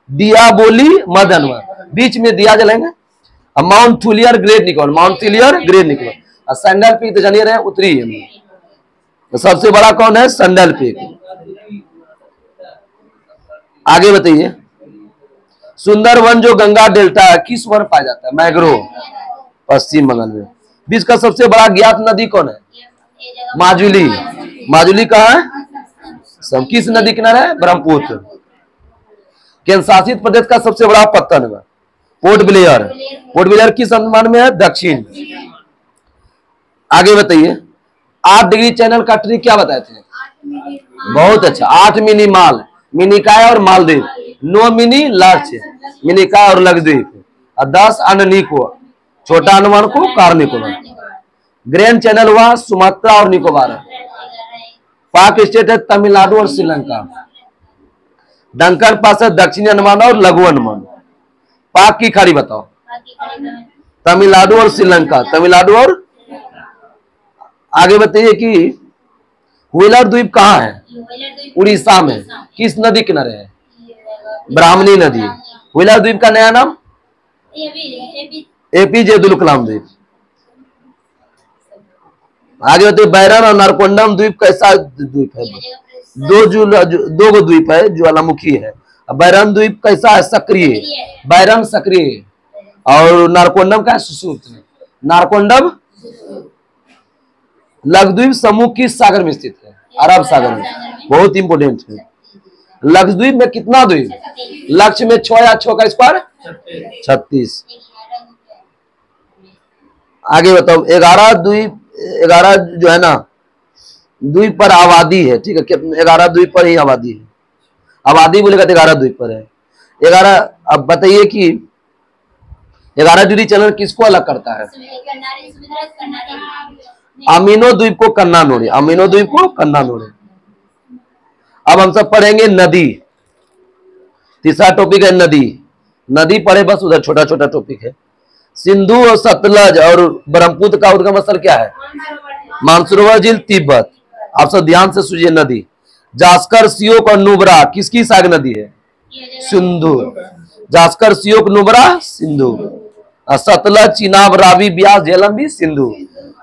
डियाबोली मध्य अंडमान। बीच में दिया जलेंगे। Mount Thuillier great Nicobar. Mount Thuillier great Nicobar. और सैंडल पीक तो जानिए रहे उत्तरी है। तो सबसे बड़ा कौन है? Sandal peak. आगे बताइए। सुंदरवन जो गंगा डेल्टा है किस वन पाया जाता है? मैग्रोव, पश्चिम बंगाल में। विश्व का सबसे बड़ा ज्ञात नदी कौन है? माजुली। माजुली कहाँ है? सब किस नदी किनारे है? ब्रह्मपुत्र। केंद्र शासित प्रदेश का सबसे बड़ा पत्तन है पोर्ट ब्लेयर। पोर्ट ब्लेयर किस अनुमान में है? दक्षिण। आगे बताइए 8 डिग्री चैनल का ट्री क्या बताए थे? बहुत अच्छा। 8 मिनी माल, मिनिकाय और मालदीव, 9 मिनी लार्च, मिनिकाय और लक्षद्वीप, और 10 अंडनिको, छोटा अंडमान को कार निकोबार। ग्रैंड चैनल हुआ सुमात्रा और निकोबार। पाक स्टेट है तमिलनाडु और श्रीलंका। डंकन पास है दक्षिणी अंडमान और लघु अंडमान। पाक की खाड़ी बताओ? तमिलनाडु और श्रीलंका, तमिलनाडु और। आगे बताइए कि व्हीलर द्वीप कहाँ है? उड़ीसा में। किस नदी किनारे है? ब्राह्मणी नदी। व्हीलर द्वीप का नया नाम? एपीजे अब्दुल कलाम द्वीप। आगे बताइए बैरन और नारकोंडम द्वीप कैसा द्वीप है? दो गो द्वीप है, ज्वालामुखी है। बैरन द्वीप कैसा है? सक्रिय। बैरन सक्रिय और नारकोंडम का सुषुप्त। नारकोंडम लक्षद्वीप समूह किस सागर में स्थित है? अरब सागर में। बहुत इंपोर्टेंट है। लक्षद्वीप में कितना द्वीप? लक्ष्य में 6 या 6 का स्क्वायर 36। आगे बताओ 11 द्वीप, 11 जो है ना द्वीप पर आबादी है, ठीक है? कितने? 11 द्वीप पर ही आबादी है। आबादी बोलेगा तो 11 द्वीप पर है 11। अब बताइए कि 11 डिग्री चैनल किसको अलग करता है? अमीनो द्वीप को कन्नानोरे, अमीनो द्वीप को कन्नानोरे। अब हम सब पढ़ेंगे नदी। तीसरा टॉपिक है नदी। नदी पढ़े बस, उधर छोटा छोटा टॉपिक है। सिंधु और सतलज और ब्रह्मपुत्र का उद्गम स्थल क्या है? मानसरोवर झील, तिब्बत। आप सब ध्यान से सुनिए नदी। जास्कर, सियोक और नुब्रा किसकी सहायक नदी है? सिंधु। जास्कर, सियोक, नुब्रा सिंधु। सतलज, चिनाब, रावी, ब्यास, झेलम भी सिंधु।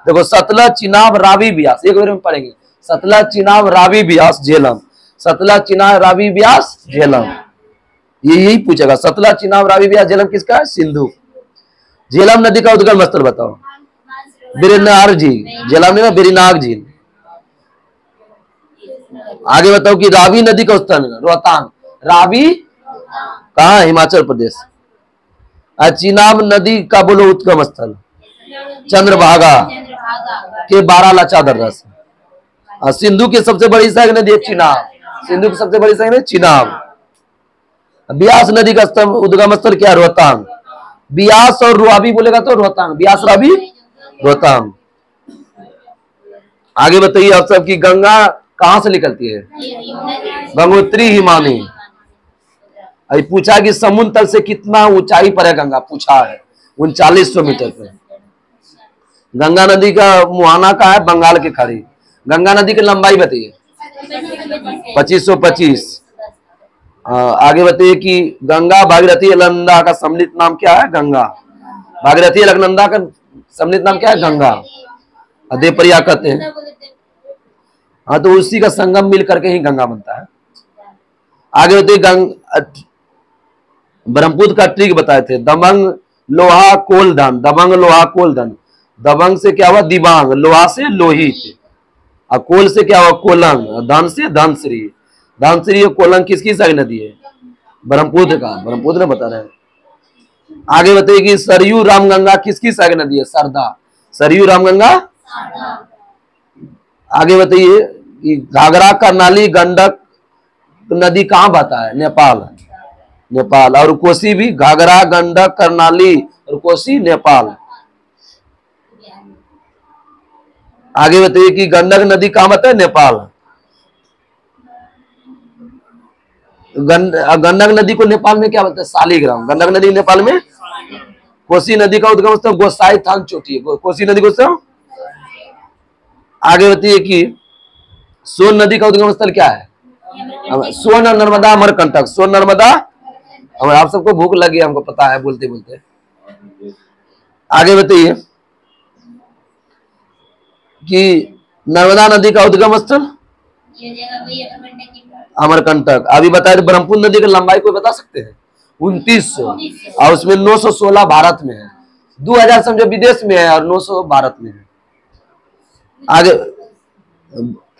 देखो सतलज, चिनाब, रावी, ब्यास एक बार में पढ़ेंगे। सतलज, चिनाब, रावी, ब्यास, झेलम। सतलज, चिनाब, रावी, ब्यास, झेलम। यही पूछेगा। सतलज, चिनाब, रावी, ब्यास, झेलम किसका है? सिंधु। झेलम नदी का उद्गम स्थल बताओ? बेरीनाग झील। झेलम में बेरीनाग झील। आगे बताओ कि रावी नदी का उत्तर रोहतांग। रावी कहाँ है? हिमाचल प्रदेश। चिनाब नदी का बोलो उद्गम स्थल? चंद्रभागा के 12 लाचादर रस। सिंधु की सबसे बड़ी सहायक नदी है चिनाब। सिंधु की सबसे बड़ी सहायक नदी चिनाब। ब्यास नदी का उद्गम स्थल क्या? रोहतांग। ब्यास और रावी बोलेगा तो रोहतांग। ब्यास, रावी, रोहतांग। आगे बताइए आप सब की गंगा कहां से निकलती है? गंगोत्री हिमानी। अभी पूछा कि समुद्र तल से कितना ऊंचाई पर है गंगा? पूछा है 3900 मीटर पे। गंगा नदी का मुहाना का है बंगाल की खाड़ी। गंगा नदी की लंबाई बताइए? 2525। आगे बताइए कि गंगा भागीरथी अलकनंदा का सम्मिलित नाम क्या है? गंगा। भागीरथी अलकनंदा का सम्मिलित नाम क्या है? गंगा। देवप्रिया कहते हैं। हाँ, तो उसी का संगम मिल करके ही गंगा बनता है। आगे बताइए ब्रह्मपुत्र का ट्रिक बताए थे। दबंग, लोहा, कोलधन। दबंग, लोहा, कोलधन। दबंग से क्या हुआ? दिबांग। लोहा से लोहित। और कोल से क्या हुआ? कोलंग। धन से धनश्री। धनश्री और कोलंग किसकी सहायक नदी है? ब्रह्मपुत्र का। ब्रह्मपुत्र ने बता रहे हैं। आगे बताइए कि सरयू रामगंगा किसकी सहायक नदी है? सरदा। सरयू रामगंगा। आगे बताइए कि घाघरा, करनाली, गंडक नदी कहाँ बहता है? नेपाल। नेपाल। और कोसी भी। घाघरा, गंडक, करनाली और कोसी नेपाल। आगे बताइए कि गंडक नदी कहाँ बहता है? नेपाल। गंडक नदी को नेपाल में क्या बोलते हैं? शालिग्राम। गंडक नदी नेपाल में। कोसी नदी का उद्गम स्थल गोसाई थान चोटी है। कोसी नदी को। आगे बताइए कि सोन नदी का उद्गम स्थल क्या है? सोन नर्मदा अमरकंटक। सोन नर्मदा। आप सबको भूख लगी, हमको पता है बोलते बोलते। आगे बताइए कि नर्मदा नदी का उद्गम स्थल अमरकंटक। अभी बताए ब्रह्मपुत्र नदी की लंबाई कोई बता सकते हैं? 2900। और उसमें 916 भारत में है। 2000 समझो विदेश में है और 900 भारत में है। आगे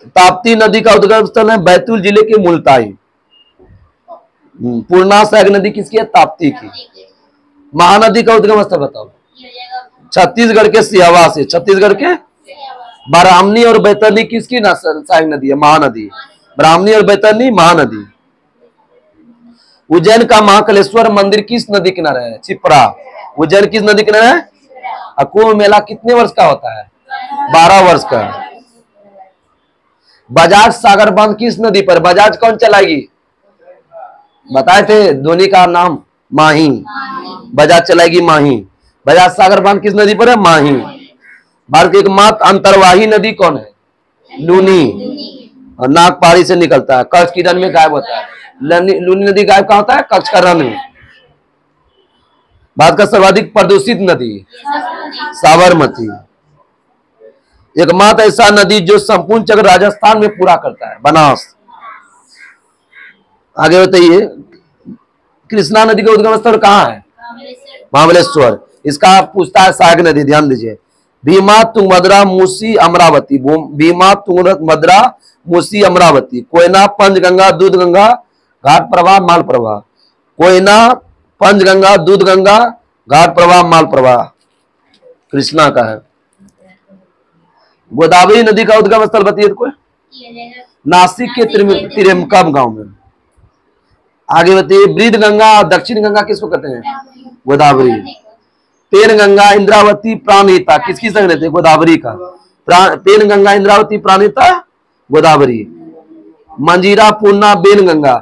ताप्ती नदी का उद्गम स्थल है बैतूल जिले के मुल्ताई। पूर्णा सहायक नदी किसकी है? ताप्ती की। महानदी का उद्गम स्थल बताओ। छत्तीसगढ़ के सिहावा से। छत्तीसगढ़ के ब्राह्मणी और बैतरणी किसकी सहायक नदी है? महानदी। ब्राह्मणी और बैतरणी महानदी। उज्जैन का महाकालेश्वर मंदिर किस नदी किनारे है? क्षिप्रा। उज्जैन किस नदी किनारे है? कुंभ मेला कितने वर्ष का होता है? 12 वर्ष का। बजाज सागर बांध किस नदी पर? बजाज कौन चलाएगी? बताए थे धोनी का नाम माही। बजाज चलाएगी माही। बजाज सागर बांध किस नदी पर है? माही। भारत की एकमात्र अंतर्वाही नदी कौन है? लूनी। और नागपाड़ी से निकलता है, कच्छ की रन में गायब होता है। लूनी नदी गायब कहाँ होता है? कच्छ का रन में। भारत का सर्वाधिक प्रदूषित नदी? साबरमती। एकमात्र ऐसा नदी जो संपूर्ण चक्र राजस्थान में पूरा करता है? बनास। आगे बताइए, कृष्णा नदी का उद्गम स्थल कहाँ है? महाबलेश्वर। इसका पूछता है सहायक नदी, ध्यान दीजिए। भीमा, तुंगभद्रा, मूसी, अमरावती। भीमा, तुंगभद्रा, मूसी, अमरावती। कोयना, पंचगंगा, दूधगंगा, घाट प्रवाह, माल प्रवाह। कोयना, पंचगंगा, दूधगंगा, घाट प्रवाह, माल प्रवाह कृष्णा का है। गोदावरी नदी का उद्गम स्थल बताइए कोई? नासिक के त्रिमकम गांव में। आगे बताइए, वृद्ध गंगा और दक्षिण गंगा किसको कहते हैं? गोदावरी। पेन गंगा, इंद्रावती, प्राणहिता किसकी संग रहते हैं? गोदावरी का। Penganga, Indravati, Pranhita, Godavari. Manjira, Purna, Wainganga.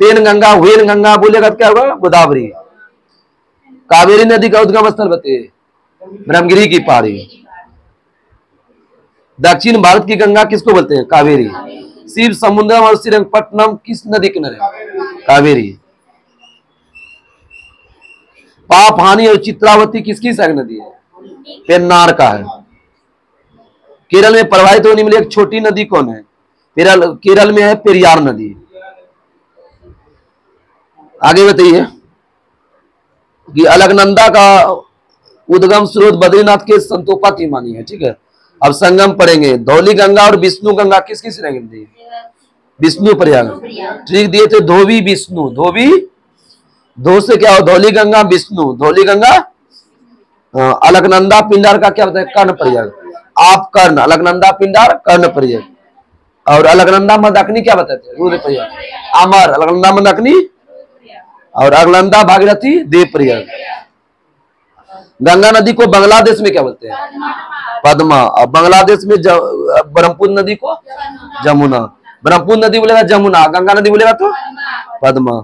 Penganga, Wainganga बोलेगा तो क्या होगा? गोदावरी। कावेरी नदी का उद्गम स्थल बताइए? ब्रह्मगिरी की पहाड़ी। दक्षिण भारत की गंगा किसको बोलते हैं? कावेरी। शिव समुद्रम और श्रीरंगपट्टनम किस नदी किनारे? कावेरी। पापहानी और चित्रावती किसकी सहायक नदी है? पेन्नार का है। केरल में प्रवाहित होने वाली एक छोटी नदी कौन है? केरल में है पेरियार नदी। आगे बताइए कि अलकनंदा का उद्गम स्रोत बद्रीनाथ के संतोपा तिमानी है, ठीक है। अब संगम पढ़ेंगे। धौली गंगा और विष्णु गंगा किसकी सहायक नदी? विष्णु प्रयाग। ठीक दिए थे, धोबी विष्णु। धोबी, धो से क्या हो? धौली गंगा, विष्णु। धौली गंगा। अलकनंदा पिंडार का क्या होता है? कर्ण प्रयाग। आप कर्ण, अलकनंदा पिंडार, कर्ण प्रयाग। और अलकनंदा मंदाकिनी क्या बताते हैं? रुद्र प्रयाग। अमर, अलकनंदा मंदाकिनी। और अलकनंदा भागीरथी, देव प्रयाग। गंगा नदी को बांग्लादेश में क्या बोलते हैं? पद्मा। और बांग्लादेश में ब्रह्मपुत्र नदी को जमुना। ब्रह्मपुत्र नदी बोलेगा जमुना, गंगा नदी बोलेगा तो पद्मा।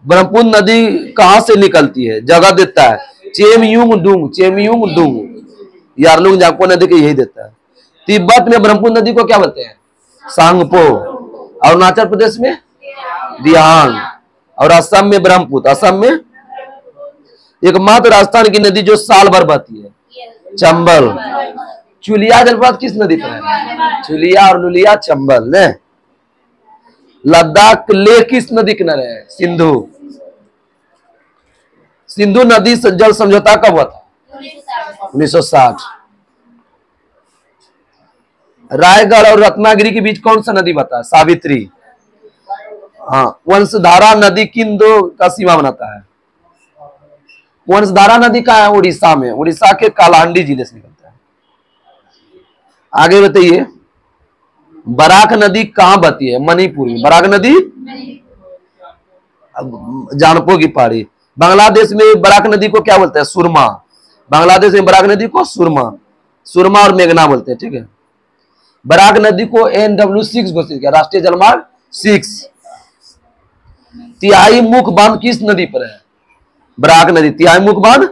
ब्रह्मपुत्र नदी कहां से निकलती है? जगह देता है चेमयुंग डुंग। चेमयुंग डुंग यारलुंग जाको नदी के यही देता है। तिब्बत में ब्रह्मपुत्र नदी को क्या बोलते हैं? सांगपो। अरुणाचल प्रदेश में दियांग। और असम में ब्रह्मपुत्र। असम में एकमात्र राजस्थान की नदी जो साल भर बहती है? चंबल। चुलिया जलप्रपात किस नदी पर है? चुलिया और लुलिया, चंबल ने। लद्दाख लेह किस नदी किनारे है? सिंधु। सिंधु नदी से जल समझौता कब हुआ था? 1960। रायगढ़ और रत्नागिरी के बीच कौन सा नदी बता है? सावित्री। हाँ। वंशधारा नदी किन दो का सीमा बनाता है? वंशधारा नदी का है उड़ीसा में। उड़ीसा के कालाहांडी जिले से निकलता है। आगे बताइए, बराक नदी कहां बहती है? मणिपुर में। बराक नदी जानपो की पहाड़ी। बांग्लादेश में बराक नदी को क्या बोलते हैं? सुरमा। बांग्लादेश में बराक नदी को सुरमा। सुरमा और मेघना बोलते हैं, ठीक है। बराक नदी को NW6 घोषित किया, राष्ट्रीय जलमार्ग 6। तिहाई मुख बांध किस नदी पर है? बराक नदी। तिहाई मुख बांध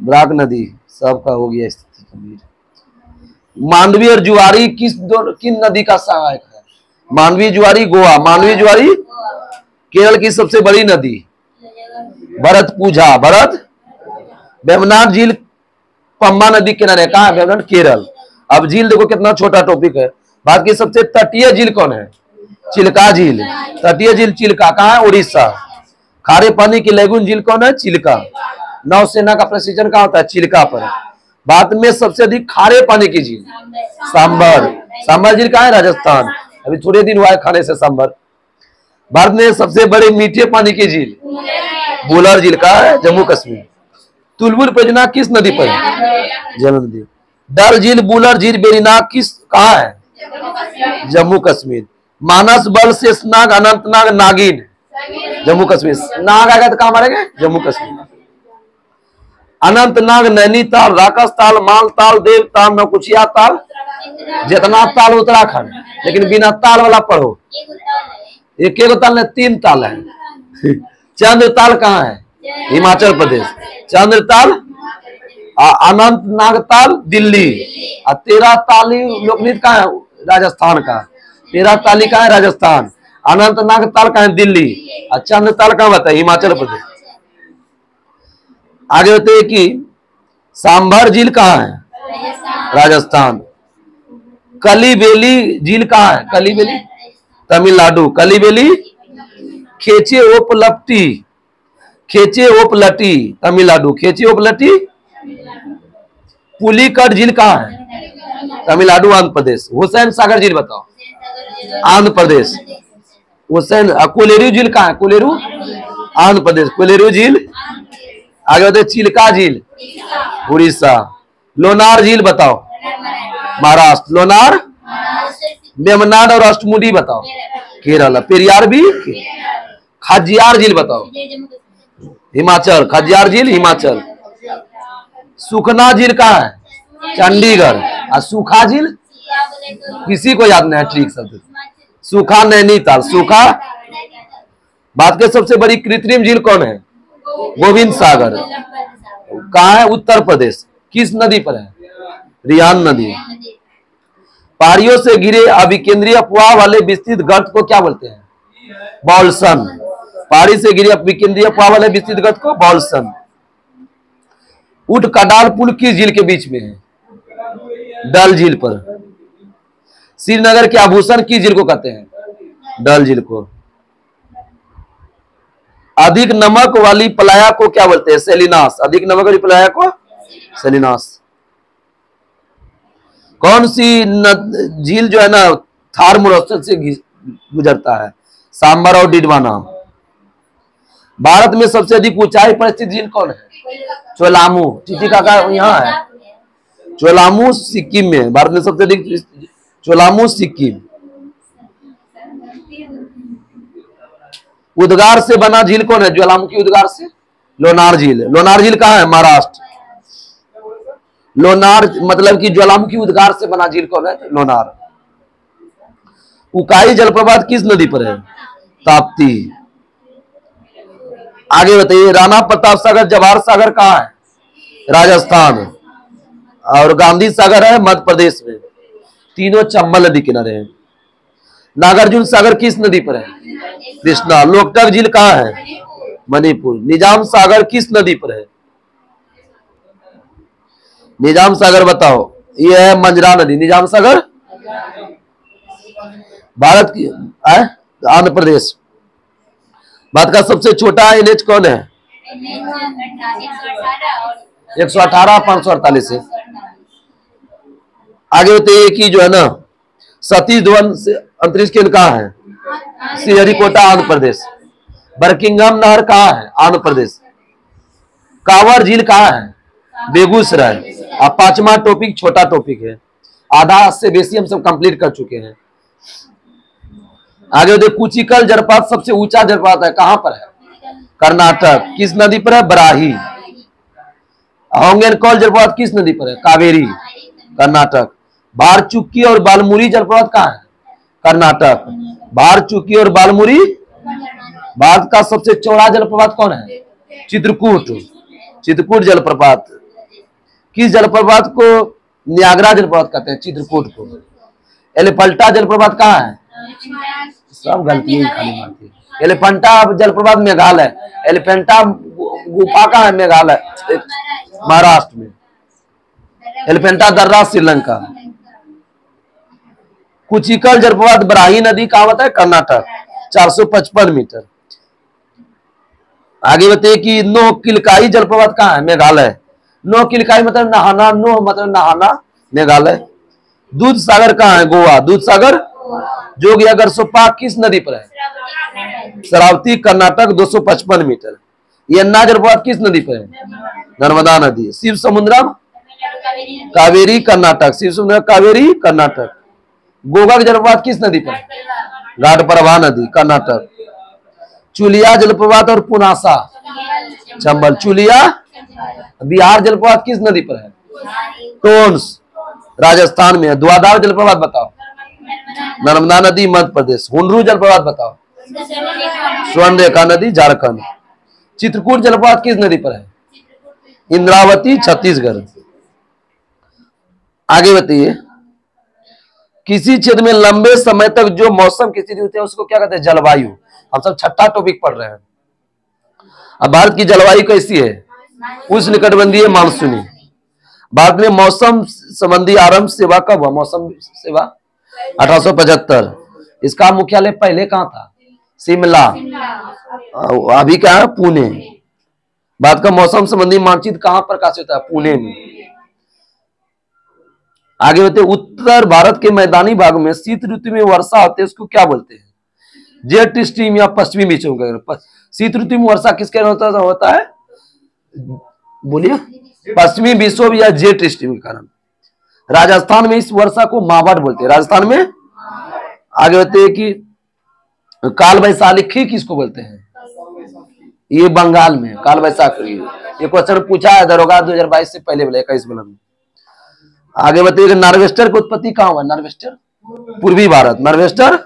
बराक नदी। सबका हो गया स्थिति गंभीर। मांडवी और जुआरी किन नदी का सहायक है? मांडवी, जुआरी, गोवा। मांडवी, जुआरी केरल की सबसे बड़ी नदी। भरतपुझा। भरत। वेम्बनाड झील पंबा नदी किनारे कहाँ है? वेम्बनाड, केरल। अब झील देखो कितना छोटा टॉपिक है। भारत की सबसे तटीय झील कौन है? चिल्का झील। तटीय झील चिल्का कहाँ है? उड़ीसा। खारे पानी की लैगून झील कौन है? चिल्का। नौसेना का प्रशिक्षण कहाँ होता है? चिल्का पर। भारत में सबसे अधिक खारे पानी की झील सांबर। सांबर झील कहाँ है? राजस्थान। अभी थोड़े दिन हुआ है खाने से सांबर। भारत में सबसे बड़े मीठे पानी की झील बुलर झील कहाँ है? जम्मू कश्मीर। तुलबुल परियोजना किस नदी पर है? झेलम नदी। डल झील, बुलर झील, बेरीनाग किस कहाँ है? जम्मू कश्मीर। मानस बल, शेषनाग, अनंतनाग, नागिन जम्मू कश्मीर। नाग आएगा तो कहाँ मारेंगे? जम्मू कश्मीर। अनंतनाग, नैनीताल, राकसताल, मालताल, देवताल, नौकुचिया ताल, जितना ताल उत्तराखंड, लेकिन बिना ताल वाला पढ़ो। एक ताल नहीं, 3 ताल है। चंद्रताल कहाँ है? हिमाचल प्रदेश। चंद्रताल, अनंतनाग ताल दिल्ली, और 13 ताली लोकनृत्य कहाँ है? राजस्थान का। 13 ताली कहाँ है? राजस्थान। अनंतनाग ताल कहाँ है? दिल्ली। और चंद्रताल कहाँ बताए? हिमाचल प्रदेश। आगे बताइए कि सांभर झील कहाँ है? राजस्थान। कलिबेली झील कहाँ है? कलिबेली तमिलनाडु। कलिबेली खेचे ओपलट्टी, खेचे ओपलटी तमिलनाडु। खेचे ओपलटी। पुलिकट झील कहाँ है? तमिलनाडु। आंध्र प्रदेश। हुसैन सागर झील बताओ? आंध्र प्रदेश। हुसैन। कोलेरू झील कहाँ है? कोलेरू आंध्र प्रदेश। कोलेरू झील। आगे बताइए चिल्का झील उड़ीसा। लोनार झील बताओ? महाराष्ट्र। लोनार। मेमनाड और अष्टमुडी बताओ? केरल। पेरियार भी। खजियार झील बताओ? हिमाचल। खजियार झील हिमाचल। सुखना झील कहाँ है? चंडीगढ़। और सूखा झील किसी को याद नहीं है? ठीक शब्द सूखा नैनीताल। सूखा। भारत की सबसे बड़ी कृत्रिम झील कौन है? गोविंद सागर। कहाँ है? उत्तर प्रदेश। किस नदी पर है? रियान नदी। पहाड़ियों से गिरे अभिकेंद्रीय अफवाह वाले विस्तृत गर्त को क्या बोलते हैं? बॉल्सन। पहाड़ी से गिरे अभिकेंद्रीय अफवाह वाले विस्तृत गर्त को बॉल्सन। उठ कडाल पुल किस झील के बीच में है? डल झील पर। श्रीनगर के आभूषण किस झील को कहते हैं? डल झील को। अधिक नमक वाली पलाया को क्या बोलते हैं? सेलिनास। अधिक नमक वाली पलाया को सेलिनास। कौन सी झील जो है ना थार मरुस्थल से गुजरता है? सांबर और डिडवाना। भारत में सबसे अधिक ऊंचाई पर स्थित झील कौन है? चोलामू। टीटिका का यहाँ है। चोलामू सिक्किम में। भारत में सबसे अधिक चोलामू सिक्किम। उद्गार से बना झील कौन है? ज्वालामुखी उद्गार से। लोनार झील। लोनार झील कहाँ है? महाराष्ट्र। लोनार मतलब कि ज्वालामुखी उद्गार से बना झील कौन है? लोनार। उकाई जलप्रपात किस नदी पर है? ताप्ती। आगे बताइए राणा प्रताप सागर, जवाहर सागर कहाँ है? राजस्थान। और गांधी सागर है मध्य प्रदेश में। तीनों चंबल नदी किनारे हैं। नागार्जुन सागर किस नदी पर है? कृष्णा। लोकटक झील कहाँ है? मणिपुर। निजाम सागर किस नदी पर है? निजाम सागर बताओ? ये है मंजरा नदी। निजाम सागर भारत की आंध्र प्रदेश। भारत का सबसे छोटा एनएच कौन है? 118 548 है। आगे बताइए कि जो है ना सतीश धवन से अंतरिक्ष केंद्र कहाँ है? श्रीहरिकोटा आंध्र प्रदेश। बर्किंघम नहर कहाँ है? आंध्र प्रदेश। कांवर झील कहाँ है? बेगूसराय। अब 5वां टॉपिक छोटा टॉपिक है, आधा से बेसी हम सब कंप्लीट कर चुके हैं। आगे देखिए कुचिकल जलप्रपात सबसे ऊंचा जलप्रपात है, कहां पर है? कर्नाटक। किस नदी पर है? बराही। होंगेनकॉल जलप्रपात किस नदी पर है? कावेरी, कर्नाटक। भारचुक्की और बालमुरी जलप्रपात कहाँ है? कर्नाटक। भारचुक्की और बालमुरी। भारत का सबसे चौड़ा जलप्रपात कौन है? चित्रकूट। चित्रकूट जलप्रपात। किस जलप्रपात को नियाग्रा जलप्रपात कहते हैं? चित्रकूट को। एलिफंटा जलप्रपात कहाँ है? सब गलती खाली मारती है। एलिफेंटा जलप्रपात मेघालय। एलिफेंटा गुफा कहाँ है? मेघालय, महाराष्ट्र में। एलिफेंटा दर्रा श्रीलंका। कुचिकल जलप्रपात बराही नदी कहाँ होता है? कर्नाटक, 455 मीटर। आगे बताइए कि नो किलकाई जलप्रपात कहाँ है? मेघालय। नो किलकाई मतलब नहाना, नो मतलब नहाना, मेघालय। दूध सागर कहाँ है? गोवा। दूध सागर। जोगियागर सोपा किस नदी पर है? शरावती कर्नाटक 255 मीटर। यमुना जलप्रपात किस नदी पर है? नर्मदा नदी। शिव समुद्रम कावेरी कर्नाटक, शिव समुद्र कावेरी कर्नाटक। गोगा जलप्रपात किस नदी पर? घाटप्रभा नदी कर्नाटक। चुलिया जलप्रपात और पुनासा चंबल। चुलिया बिहार जलप्रपात किस नदी पर है? टोन्स राजस्थान में है। धुआंधार जलप्रपात बताओ। नर्मदा नदी मध्य प्रदेश। हुंडरू जलप्रपात बताओ। स्वर्ण रेखा नदी झारखंड। चित्रकूट जलप्रपात किस नदी पर है? इंद्रावती छत्तीसगढ़। आगे बताइए, किसी क्षेत्र में लंबे समय तक जो मौसम की स्थिति होती है उसको क्या कहते हैं? जलवायु। हम सब छठा टॉपिक पढ़ रहे हैं। अब भारत की जलवायु कैसी है? उष्णकटिबंधीय मानसूनी। भारत में मौसम संबंधी आरंभ सेवा कब हुआ? मौसम सेवा 1875। इसका मुख्यालय पहले कहां था? शिमला। अभी क्या है? पुणे। भारत का मौसम संबंधी मानचित्र कहां प्रकाशित होता है? पुणे में। आगे बढ़ते, उत्तर भारत के मैदानी भाग में शीत ऋतु में वर्षा होती है, उसको क्या बोलते हैं? जेट स्ट्रीम या पश्चिमी विक्षोभ। शीत ऋतु में वर्षा किसके कारण होता है? बोलिए। पश्चिमी विक्षोभ या जेट स्ट्रीम के कारण। राजस्थान में इस वर्षा को मावठ बोलते हैं। राजस्थान में। आगे बढ़ते हैं कि काल वैशाखी किसको बोलते हैं? ये बंगाल में काल वैशाखी। ये क्वेश्चन पूछा है दरोगा 2022 से पहले बोले 21 में। आगे बताइए, नार्वेस्टर की उत्पत्ति कहां हुआ? नार्वेस्टर पूर्वी भारत। नार्वेस्टर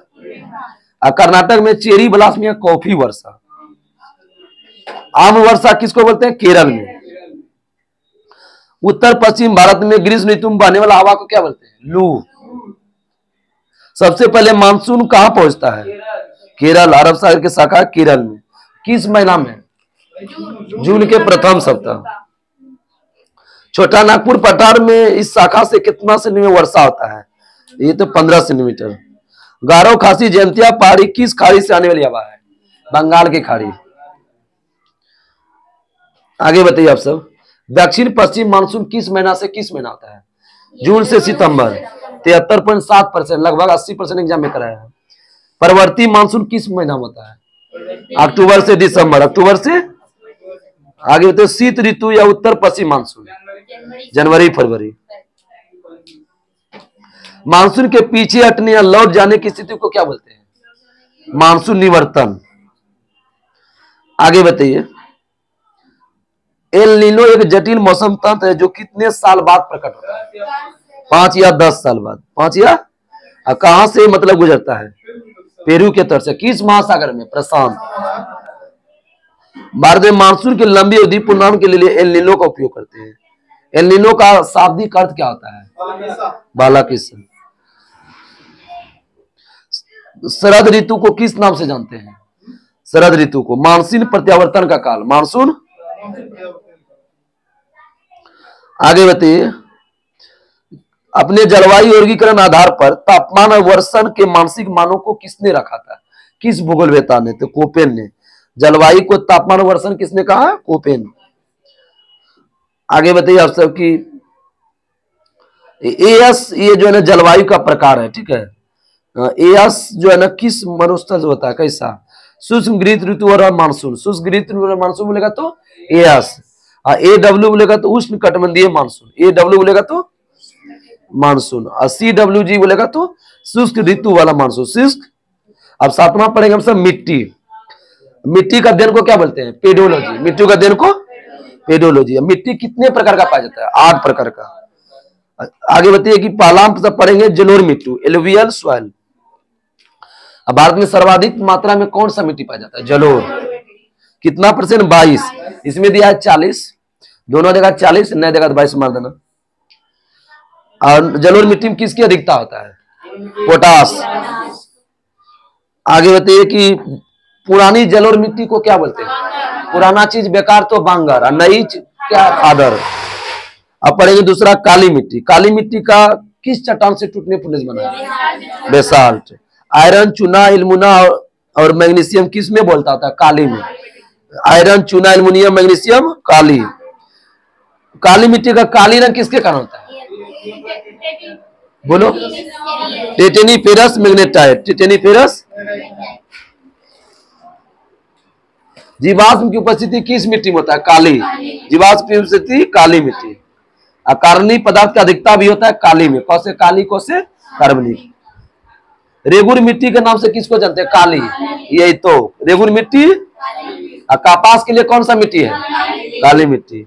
कर्नाटक में। चेरी ब्लॉसम या कॉफी वर्षा। आम वर्षा किसको बोलते हैं? केरल में। उत्तर पश्चिम भारत में ग्रीष्म ऋतु में बहने वाला हवा को क्या बोलते हैं? लू। सबसे पहले मानसून कहां पहुंचता है? केरल। अरब सागर की शाखा केरल में। किस महीना में? जून के प्रथम सप्ताह। छोटा नागपुर पठार में इस शाखा से कितना सेंटीमीटर वर्षा होता है? ये तो 15 सेंटीमीटर। गारो खासी जयंतिया पहाड़ी किस खाड़ी से आने वाली हवा है? बंगाल की खाड़ी। आगे बताइए आप सब, दक्षिण पश्चिम मानसून किस महीना से किस महीना आता है? जून से सितंबर। 73.7%, लगभग 80% एग्जाम में कराया है। परवर्ती मानसून किस महीना में होता है? अक्टूबर से दिसंबर। अक्टूबर से। आगे बताइए, शीत ऋतु या उत्तर पश्चिम मानसून? जनवरी फरवरी। मानसून के पीछे हटने या लौट जाने की स्थिति को क्या बोलते हैं? मानसून निवर्तन। आगे बताइए, एल नीनो एक जटिल मौसम तंत्र है जो कितने साल बाद प्रकट होता है? 5 या 10 साल बाद। 5 या कहां से मतलब गुजरता है? पेरू के तट से। किस महासागर में? प्रशांत। भारत में मानसून की लंबी अवधि पूर्णांक के लिए एल नीनो का उपयोग करते हैं। एल नीनो का शाब्दिक अर्थ क्या होता है? बालाकिस्म। शरद ऋतु को किस नाम से जानते हैं? शरद ऋतु को मानसून प्रत्यावर्तन का काल। मानसून। आगे बताइए, अपने जलवायु वर्गीकरण आधार पर तापमान और वर्षण के मानसिक मानों को किसने रखा था? किस भूगोलवेत्ता ने? तो कोपेन ने। जलवायु को तापमान और वर्षण किसने कहा? कोपेन। आगे बताइए आप सब की एएस, ये जो है ना जलवायु का प्रकार है, ठीक है। एएस जो है ना किस मरुस्थल होता है? कैसा? शुष्क ग्रीष्म ऋतु और मानसून। शुष्क ग्रीष्म और मानसून बोलेगा तो एएस। एडब्ल्यू बोलेगा तो उष्ण कटिबंधीय मानसून। एडब्ल्यू बोलेगा तो मानसून। और सीडब्ल्यूजी बोलेगा तो शुष्क ऋतु वाला मानसून। शुष्क। अब 7वां पढ़ेंगे हम सब मिट्टी। मिट्टी का अध्ययन को क्या बोलते हैं? पेडोलॉजी। मिट्टी का अध्ययन को पेडोलॉजी। मिट्टी कितने प्रकार का पाया जाता है? 8 प्रकार का। आगे बताइए कि पहला हम सब पढ़ेंगे जलोढ़ मिट्टी, एलुवियल सॉइल। अब भारत में सर्वाधिक मात्रा में कौन सा मिट्टी पाया जाता है? जलोढ़। कितना %? 22। इसमें दिया है 40, दोनों जगह 40, नए जगह 22 मार देना। और जलोढ़ मिट्टी में किसकी अधिकता होता है? पोटास। आगे बताइए कि पुरानी जलोढ़ मिट्टी को क्या बोलते हैं? पुराना चीज बेकार तो बांगर, और नई क्या? खादर। अब पढ़ेंगे दूसरा काली मिट्टी। काली मिट्टी का किस चट्टान से टूटने फूटने से बना है? बेसाल्ट। आयरन, चूना, एल्युमिना और मैग्नीशियम किस में बोलता था? काली में। आयरन, चूना, एल्युमिनियम, मैग्नीशियम, काली। काली मिट्टी का काली रंग किसके कारण होता है? बोलो। टिटेनिफेरस मैग्नेटाइट। टिटेनिफेरस। जीवाश्म की उपस्थिति किस मिट्टी में होता है? काली। जीवाश्म की उपस्थिति काली मिट्टी। अकार्बनिक पदार्थ का अधिकता भी होता है काली में। कौन से काली, कौन से कार्बनिक। रेगुर मिट्टी के नाम से किसको जानते हैं? काली। यही तो रेगुर मिट्टी। कपास के लिए कौन सा मिट्टी है? काली मिट्टी।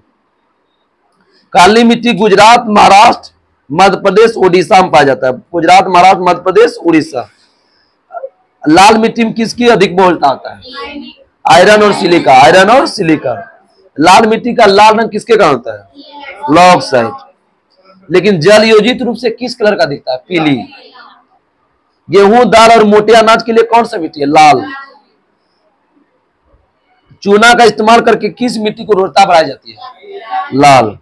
काली मिट्टी गुजरात, महाराष्ट्र, मध्य प्रदेश, उड़ीसा में पाया जाता है। गुजरात, महाराष्ट्र, मध्य प्रदेश, उड़ीसा। लाल मिट्टी में किसकी अधिक बहुलता होता है? आयरन और सिलिका। आयरन और सिलिका। लाल मिट्टी का लाल रंग किसके कारण होता है? Log side. लेकिन जल योजित रूप से किस कलर का दिखता है? पीली। गेहूं, दाल और मोटे अनाज के लिए कौन सा मिट्टी है? लाल। चूना का इस्तेमाल करके किस मिट्टी को उर्वरता बढ़ाई जाती है? लाल।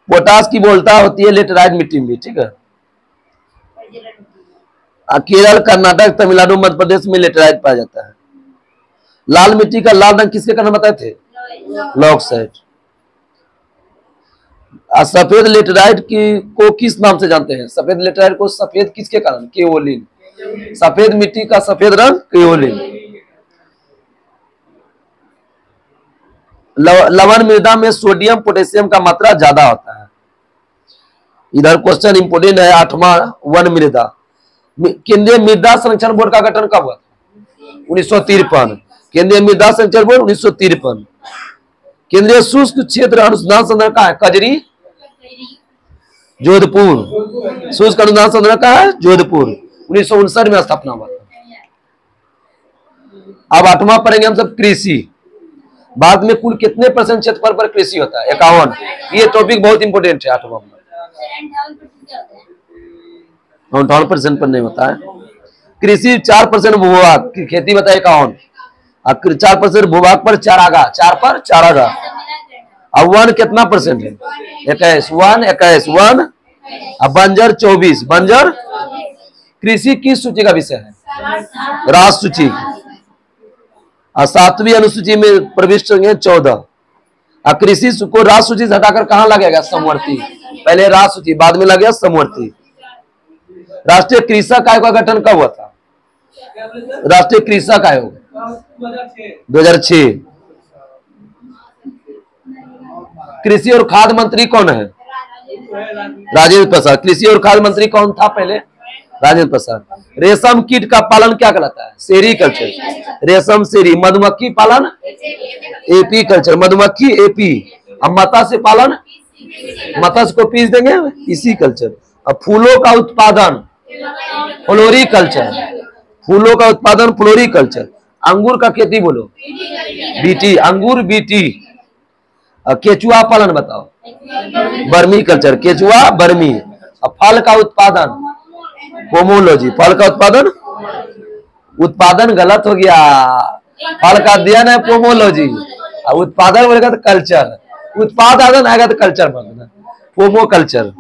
पोटास की बहुलता होती है लेटराइट मिट्टी में, ठीक है। केरल, कर्नाटक, तमिलनाडु, मध्य प्रदेश में लेटराइट पाया जाता है। लाल मिट्टी का लाल रंग किसके कारण बताए थे? लॉक्साइट। सफेद लेटराइट को किस नाम से जानते हैं? सफेद लेटराइट को सफेद किसके कारण? केओलिन। सफेद मिट्टी का सफेद रंग केओलिन। लवण मृदा में सोडियम पोटेशियम का मात्रा ज्यादा होता है। इधर क्वेश्चन इंपोर्टेंट है। 8वां वन मृदा। केंद्रीय मृदा संरक्षण बोर्ड का गठन कब हुआ? 1953। केंद्रीय मृदा संरक्षण बोर्ड 1953। केंद्रीय शुष्क क्षेत्र अनुसंधान संस्थान का है? कजरी, जोधपुर। शुष्क अनुसंधान संस्थान का है? जोधपुर। 1959 में स्थापना हुआ था। अब 8वां पढ़ेंगे हम सब कृषि। भारत में कुल कितने % क्षेत्रफल पर कृषि होता है? 51। ये टॉपिक बहुत इंपोर्टेंट है 8वां में। 58% पर नहीं होता है। कृषि 4% भूभाग की खेती बताए 51। 4% भूभाग पर चारागाह। 4 पर चारागाह। अब वन कितना % है? 21। One 21 one. अब बंजर 24। बंजर। कृषि किस सूची का विषय है? राष्ट्र सूची। और 7वीं अनुसूची में प्रविष्ट होंगे 14। कृषि को राष्ट्र सूची से हटाकर कहां ला गया? समवर्ती। पहले राष्ट्र सूची, बाद में ला गया समवर्ती। राष्ट्रीय कृषक आयोग का गठन कब हुआ था? राष्ट्रीय कृषक आयोग 2006। कृषि और खाद्य मंत्री कौन है? राजेंद्र प्रसाद। कृषि और खाद्य मंत्री कौन था पहले? राजेंद्र प्रसाद। रेशम कीट का पालन क्या कहलाता है? सेरीकल्चर। रेशम सेरी। मधुमक्खी पालन एपी कल्चर। मधुमक्खी एपी। अब मत्स्य पालन, मत्स्य को पीस देंगे इसी कल्चर। अब फूलों का उत्पादन फ्लोरिकल्चर। फूलों का उत्पादन फ्लोरिकल्चर। अंगूर का खेती बोलो बीटी। अंगूर बीटी। केचुआ पालन बताओ? बर्मी कल्चर। केचुआ बर्मी। अब फल का उत्पादन पोमोलॉजी। फल का उत्पादन, उत्पादन गलत हो गया। फल का अध्ययन है पोमोलॉजी। अब उत्पादन बोलेगा तो कल्चर। उत्पादन आएगा तो कल्चर बनना, पोमो कल्चर।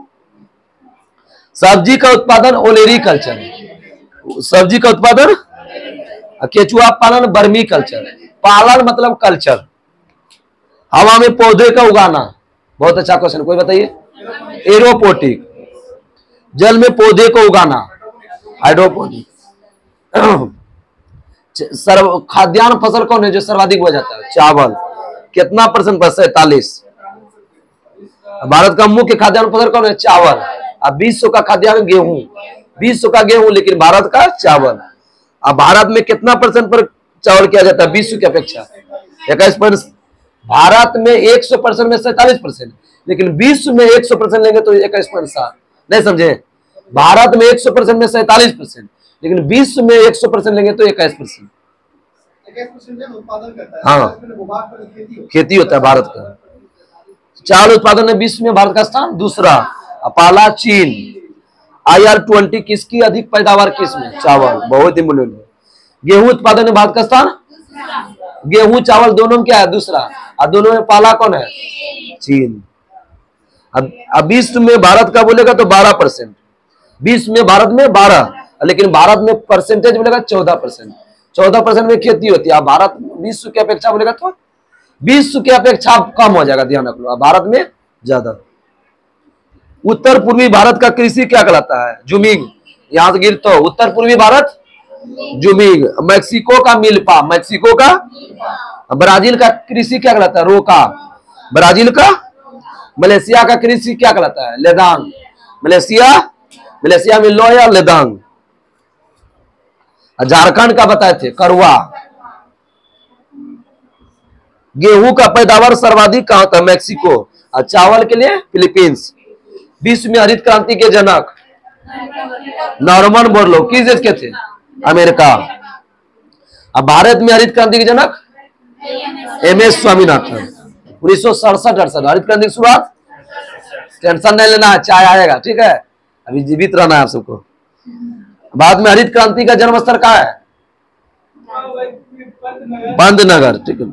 सब्जी का उत्पादन ओलेरी कल्चर। सब्जी का उत्पादन केचुआ पालन बर्मी कल्चर। पालन मतलब कल्चर। हवा में पौधे का उगाना, बहुत अच्छा क्वेश्चन, कोई बताइए? एरोपोटिक। जल में पौधे को उगाना हाइड्रोपोनिक। खाद्यान्न फसल कौन है जो सर्वाधिक बोया जाता है? चावल। कितना % पर? 47। भारत का मुख्य खाद्यान्न फसल कौन है? चावल। अब विश्व का खाद्यान्न गेहूं। विश्व का गेहूं, लेकिन भारत का चावल। अब भारत में कितना % पर चावल किया जाता है विश्व की अपेक्षा? 21%। भारत में 100% में 47%, लेकिन विश्व में 100% लेंगे तो 21.7। नहीं समझे? भारत में 100% में 47%, लेकिन विश्व में 100% लेंगे तो 21%। हाँ, खेती होता है भारत का। चावल उत्पादन में विश्व में भारत का स्थान दूसरा। पहला चीन। IR20 किसकी अधिक पैदावार किसमें? चावल। बहुत इंपोर्टेंट है। गेहूं उत्पादन में भारत का स्थान, गेहूं चावल दोनों में क्या है? दूसरा। और दोनों में पहला कौन है? चीन। अब विश्व में भारत का बोलेगा तो 12%। विश्व में भारत में 12, लेकिन भारत में परसेंटेज बोलेगा 14%। 14% में खेती होती है। भारत विश्व की अपेक्षा बोलेगा तो विश्व की अपेक्षा कम हो जाएगा, ध्यान रख लो। भारत में ज्यादा। उत्तर पूर्वी भारत का कृषि क्या कहलाता है? जूमिंग। यहां से गिर तो उत्तर पूर्वी भारत जुमिंग। मैक्सिको का मिल्पा, मैक्सिको का। ब्राजील का कृषि क्या कहलाता है? रोका। ब्राजील का। मलेशिया का कृषि क्या कहलाता है? लेदांग। मलेशिया में लोया लेदांग। झारखंड का बताए थे करवा। गेहूं का पैदावार सर्वाधिक कहां था? मैक्सिको। और चावल के लिए फिलीपींस। विश्व में हरित क्रांति के जनक नॉर्मन बोरलॉग किस देश के थे? अमेरिका। अब भारत में हरित क्रांति के जनक MS स्वामीनाथन। 1967-68 हरित क्रांति की शुरुआत। टेंशन नहीं लेना है, चाय आएगा, ठीक है, अभी जीवित रहना है आप सबको। बाद में हरित क्रांति का जन्म स्थल कहाँ है? पंतनगर, ठीक है।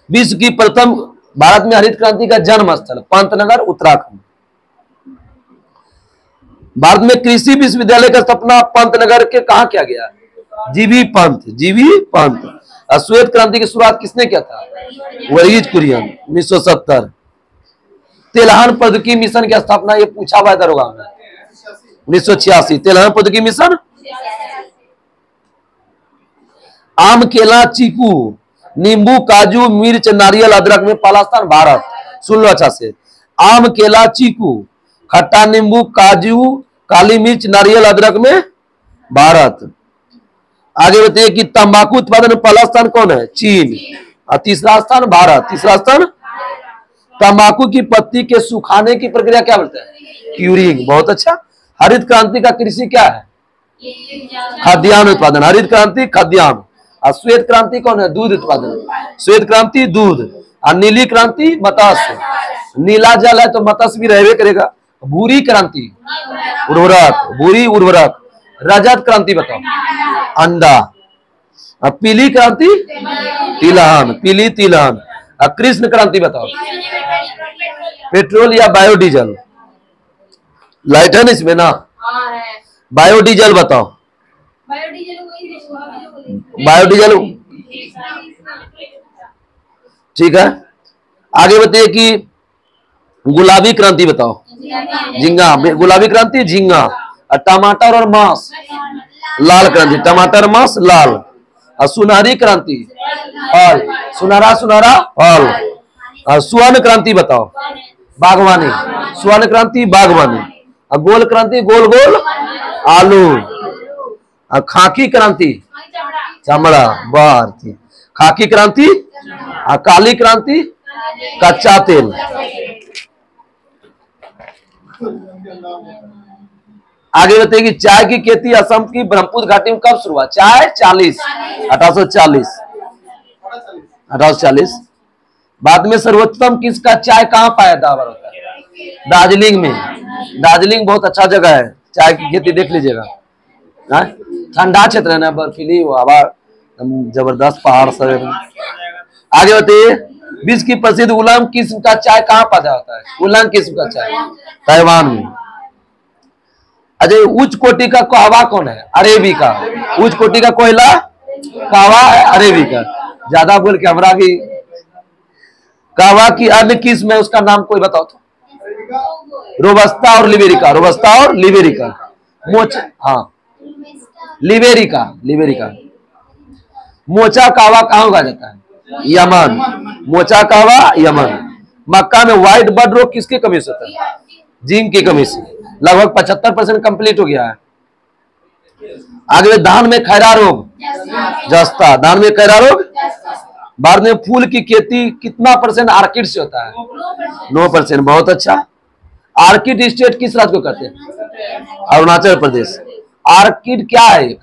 विश्व की प्रथम भारत में हरित क्रांति का जन्म स्थल पंतनगर, उत्तराखंड। भारत में कृषि विश्वविद्यालय का स्थापना पंतनगर के कहा किया गया? जीबी पंत। श्वेत क्रांति की शुरुआत किसने किया था? वर्गीज कुरियन, 1970। तेलहन प्रौद्योगिकी मिशन की स्थापना, ये पूछा हुआ दरोगा में, 1986। तेलहन प्रौद्योगिकी मिशन। आम, केला, चीकू, नींबू, काजू, मिर्च, नारियल, अदरक में पहला स्थान भारत। सुन लो अच्छा से। आम, केला, चीकू, खट्टा नींबू, काजू, काली मिर्च, नारियल, अदरक में भारत। आगे बताइए कि तंबाकू उत्पादन में पहला स्थान कौन है? चीन। और तीसरा स्थान भारत। तीसरा स्थान। तंबाकू की पत्ती के सुखाने की प्रक्रिया क्या बोलते हैं? क्यूरिंग। बहुत अच्छा। हरित क्रांति का कृषि क्या है? खाद्यान्न उत्पादन। हरित क्रांति खाद्यान्न। और श्वेत क्रांति कौन है? दूध उत्पादन। श्वेत क्रांति दूध। और नीली क्रांति मत्स्य। नीला जल है तो मत्स्य भी रहवे करेगा। भूरी क्रांति उर्वरक, भूरी उर्वरक। रजत क्रांति बताओ? अंडा। और पीली क्रांति तिलहन, पीली तिलहन। और कृष्ण क्रांति बताओ? पेट्रोल या बायोडीजल। लाइट है ना इसमें ना? बायोडीजल बताओ? बायोडीजल, ठीक है। आगे बताइए कि गुलाबी क्रांति बताओ? झींगा। गुलाबी क्रांति झींगा। और टमाटर और मांस लाल क्रांति। टमाटर, मांस, लाल। और सुनहरी क्रांति फल। सुनहरा फल। और स्वर्ण क्रांति बताओ? बागवानी। स्वर्ण क्रांति बागवानी। और गोल क्रांति गोल गोल आलू। और खाकी क्रांति चमड़ा, भारती। खाकी क्रांति। और काली क्रांति कच्चा तेल। आगे बताइए कि चाय की खेती असम की ब्रह्मपुत्र घाटी में कब शुरू हुआ? चाय 1840। बाद में सर्वोत्तम किसका चाय कहाँ पाया होता है? दार्जिलिंग में। दार्जिलिंग बहुत अच्छा जगह है, चाय की खेती देख लीजिएगा। ठंडा क्षेत्र है ना, बर्फीली हवा, जबरदस्त पहाड़ सब। आगे बताइए विश्व की प्रसिद्ध उलांग किस्म का चाय कहाँ पाया होता है? उलांग किस्म का चाय ताइवान में। अच्छा, उच्च कोटि का कहवा कौन है? अरेबिका। उच्च कोटि का कोयला कहवा है अरेबिका। ज्यादा बोल के हमरा की कहवा की अन्य किस्म है, उसका नाम कोई बताओ तो? रोबस्ता और लिबेरिका। रोबस्ता और लिबेरिका। हाँ, लिबेरिका। मोचा कहवा कहाँ उगाया जाता है? यमन। मोचा कहवा यमन। मक्का में व्हाइट बर्ड रोग किसकी कमी से होता है? जिंक की कमी से। लगभग 75% कंप्लीट हो गया है। आगे धान में खैरा रोग, जस्ता। धान में खैरा रोग। बाद में फूल की खेती कितना % आर्किड से होता है? 9%। बहुत अच्छा। आर्किड स्टेट किस राज्य को कहते हैं? अरुणाचल प्रदेश। आर्किड क्या है?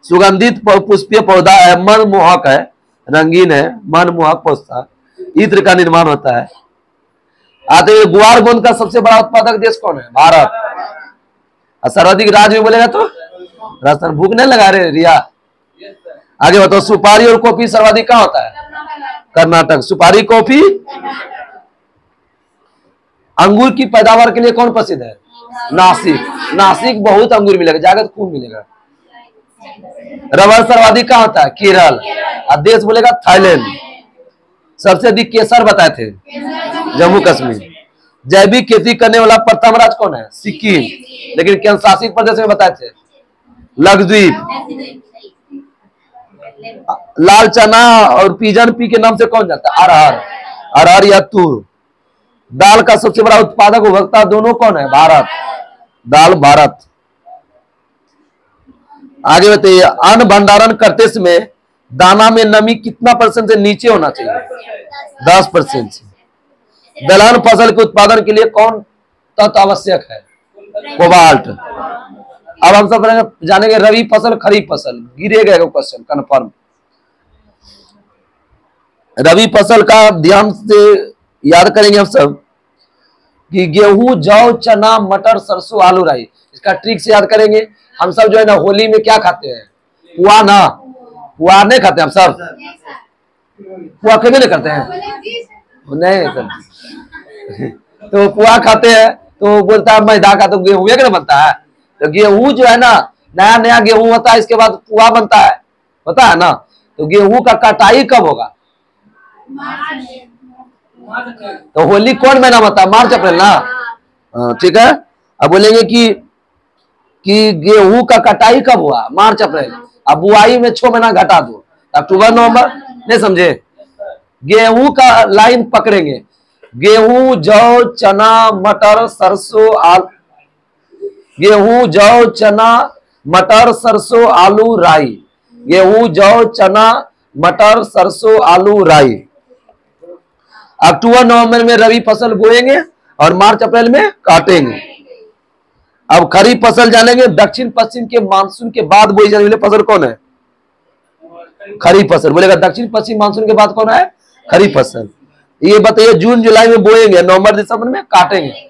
सुगंधित पुष्पीय पौधा है, मनमोहक है, रंगीन है, मनमोहक पौधा। इत्र का निर्माण होता है। आते हुए गुआर गोंद का सबसे बड़ा उत्पादक देश कौन है? भारत। और सर्वाधिक राज्य में बोलेगा तो राजस्थान। भूख नहीं लगा रहे रिया? आगे बताओ सुपारी और कॉफी सर्वाधिक कहाँ होता है? कर्नाटक। सुपारी, कॉफी। अंगूर की पैदावार के लिए कौन प्रसिद्ध है? नासिक। नासिक बहुत अंगूर मिलेगा, जाकर खूब मिलेगा। रबर सर्वाधिक कहाँ होता है? केरल। और देश बोलेगा थाईलैंड। सबसे अधिक केसर बताए थे? जम्मू कश्मीर। जैविक खेती करने वाला प्रथम राज्य कौन है? सिक्किम। लेकिन केंद्र शासित प्रदेश में बताए थे लक्षद्वीप। लाल चना और पिजन पी के नाम से कौन जाता है? अरहर। अरहर या तूर। दाल का सबसे बड़ा उत्पादक उपभोक्ता दोनों कौन है? भारत। दाल भारत। आगे बताइए, अन्न भंडारण करते समय दाना में नमी कितना % से नीचे होना चाहिए? 10% से। दलहन फसल के उत्पादन के लिए कौन तत्व आवश्यक है? कोबाल्ट। अब हम सब जानेंगे रबी फसल खरीफ फसल। गिरेगा क्वेश्चन कन्फर्म। रबी फसल का ध्यान से याद करेंगे हम सब कि गेहूं, जौ, चना, मटर, सरसों, आलू, राई। इसका ट्रिक से याद करेंगे। हम सब जो है ना होली में क्या खाते हैं? पुआ ना। पुआ नहीं खाते हम सब? पुआ कभी नहीं करते हैं? नहीं करते। तो पुआ खाते हैं तो बोलता है मैदा का तो गेहूं का बनता है। तो गेहूं जो है ना, नया नया गेहूं होता है, इसके बाद पुआ बनता है, पता है ना? तो गेहूं का कटाई कब होगा? तो होली कौन महीना होता है? मार्च अप्रैल ना। ठीक है। अब बोलेंगे कि गेहूं का कटाई कब हुआ? मार्च अप्रैल। अब बुआई में 6 महीना घटा दो, अक्टूबर नवंबर। नहीं समझे? गेहूं का लाइन पकड़ेंगे। गेहूं, जौ, चना, मटर, सरसों, आलू। गेहूं, जौ, चना, मटर, सरसों, आलू, राई। गेहूं, जौ, चना, मटर, सरसों, आलू, राई। अक्टूबर नवंबर में रबी फसल बोएंगे और मार्च अप्रैल में काटेंगे। अब खरीफ फसल जानेंगे। दक्षिण पश्चिम के मानसून के बाद बोई जाने वाली फसल कौन है? खरीफ फसल। बोलेगा दक्षिण पश्चिम मानसून के बाद कौन है? खरीफ फसल। ये बताइए, जून जुलाई में बोएंगे, नवंबर दिसंबर में काटेंगे।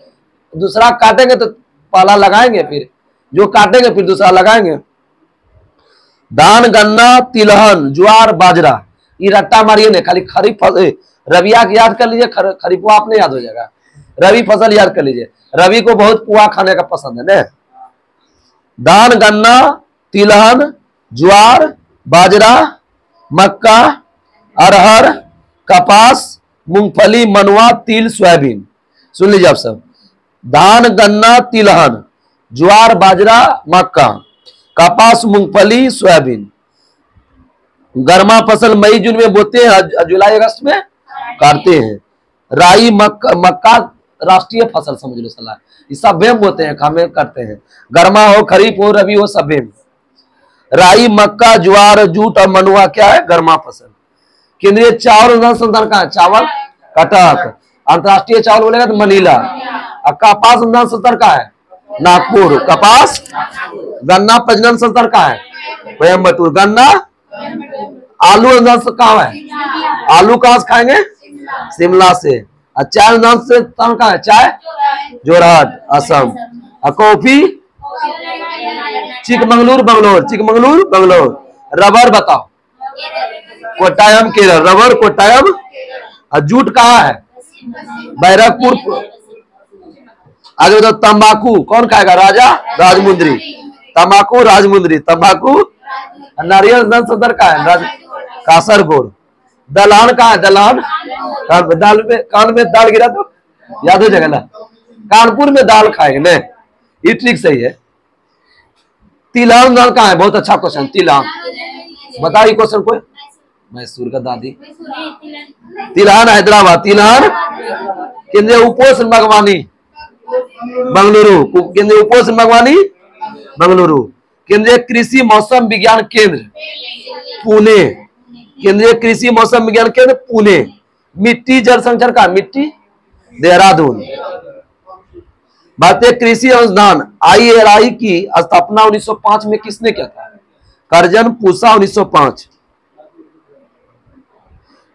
दूसरा काटेंगे तो पहला लगाएंगे, फिर जो काटेंगे फिर दूसरा लगाएंगे। धान, गन्ना, तिलहन, ज्वार, बाजरा। ये रट्टा मारिए नहीं, खाली खरीफ रबिया याद कर लीजिए, खरीफ आपने याद हो जाएगा। रबी फसल याद कर लीजिए। रवि को बहुत पुआ खाने का पसंद है ना। धान, गन्ना, तिलहन, ज्वार, बाजरा, मक्का, अरहर, कपास, मूंगफली, मनुआ, तिल, सोयाबीन। सुन लीजिए आप सब। धान, गन्ना, तिलहन, ज्वार, बाजरा, मक्का, कपास, मूंगफली, सोयाबीन। गर्मा फसल मई जून में बोते हैं, जुलाई अगस्त में काटते हैं। राई, मक्का राष्ट्रीय फसल समझ लो सलाह। ये सब में बोते हैं, खामे करते हैं। गर्मा हो, खरीफ हो, रबी हो, सब में। राई, मक्का, ज्वार, जूट और मनुआ क्या है? गर्मा फसल। केंद्रीय चावल अनुसंधान संस्थान कहाँ है? चावल कटक। अंतरराष्ट्रीय चावल बोलेगा तो मनीला। और कपास अनुसंधान संस्थान कहाँ है? नागपुर। कपास। गन्ना प्रजनन संस्थान कहाँ है? कोयम्बटूर। गन्ना। आलू अनुसंधान कहाँ है? आलू कहाँ से खाएंगे? शिमला से। और चाय अनुसंधान संस्थान कहाँ है? चाय जोरहाट, असम। और कॉफी चिकमंगलूर, बंगलोर। चिकमंगलूर, बंगलोर। रबर बताओ? कोट्टायम, केरल। रबर कोट्टायम। और जूट कहाँ है? बैरकपुर। आगे बताओ, तंबाकू कौन खाएगा? राजा राजमुंद्री। तंबाकू राजमुंद्री। तंबाकू। नारियल सदर का है? कासरगोड। दलहन कहाँ है? दलहन दाल में, कान में दाल गिरा तो याद हो जाएगा ना। कानपुर में दाल खाएंगे ना। ये ट्रिक सही है। तिलहन दाल कहाँ है? बहुत अच्छा क्वेश्चन। तिलहन बताइए क्वेश्चन कोई। मैसूर का दादी। तिलहन हैदराबाद। तिलहन केंद्रीय उपोषण बागवानी बंगलुरु। केंद्रीय उपोषण बागवानी बंगलुरु। केंद्रीय कृषि मौसम विज्ञान केंद्र पुणे। केंद्रीय कृषि मौसम विज्ञान केंद्र पुणे। मिट्टी जल संरक्षण का मिट्टी देहरादून। भारतीय कृषि अनुसंधान IRI की स्थापना 1905 में किसने किया था? करजन पूसा 1905।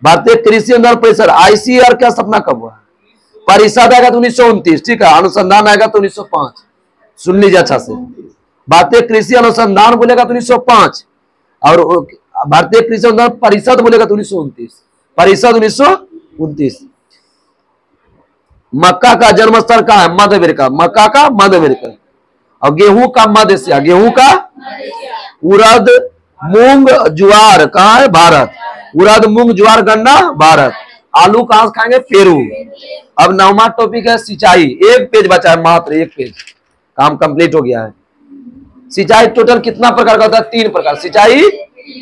भारतीय कृषि अनुसंधान परिषद ICAR की स्थापना कब हुआ? परिषद आएगा तो 1929। ठीक है। अनुसंधान आएगा तो 1905। सुन लीजिए अच्छा से। भारतीय कृषि अनुसंधान बोलेगा तो 1905 और भारतीय कृषि अनुसंधान परिषद बोलेगा तो 1929। परिषद 1929। मक्का का जन्म स्थल कहाँ है? मध्य अमेरिका। मक्का का मध्य अमेरिका। और गेहूं का मध्य एशिया। गेहूं का उड़द, मूंग, ज्वार कहाँ है? भारत। उड़द, मूंग, ज्वार, गन्ना भारत। आलू कहां से खाएंगे? पेरू। अब नौवां टॉपिक है सिंचाई। एक पेज बचा है, मात्र एक पेज। काम कंप्लीट हो गया है। सिंचाई टोटल कितना प्रकार का होता है? 3 प्रकार। सिंचाई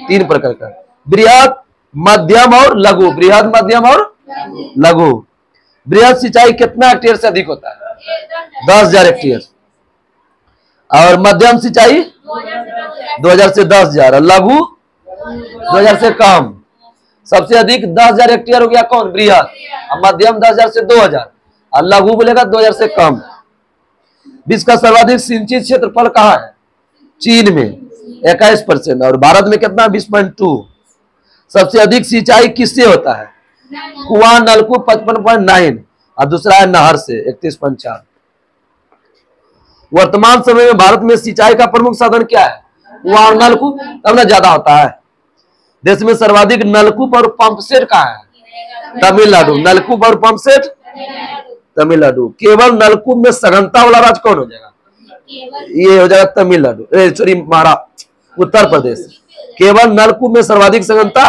3 प्रकार का, बृहद, मध्यम और लघु। बृहद, मध्यम और लघु। बृहद सिंचाई कितना हेक्टेयर से अधिक होता है? 10,000 हेक्टेयर। और मध्यम सिंचाई 2000 से 10,000। लघु 2000 से कम। सबसे अधिक 10,000 हेक्टेयर हो गया कौन? बृहद। और मध्यम 10,000 से 2000। और लघु बोलेगा 2000 से कम। विश्व का सर्वाधिक सिंचित क्षेत्रफल कहाँ है? चीन में 21%। और भारत में कितना? 20.2। सबसे अधिक सिंचाई किससे होता है? कुआं, नलकूप 55.9। और दूसरा है नहर से 31.4। वर्तमान समय में भारत में सिंचाई का प्रमुख साधन क्या है? कुआं और नलकूप, तब ना ज्यादा होता है। देश में सर्वाधिक नलकूप और पंप सेट कहाँ है? तमिलनाडु। नलकूप और पंप सेट तमिलनाडु। केवल नलकूप में सघनता वाला राज्य कौन हो जाएगा? ये हो जाएगा तमिलनाडु, सॉरी महाराष्ट्र, उत्तर प्रदेश। केवल नलकूप में सर्वाधिक सघनता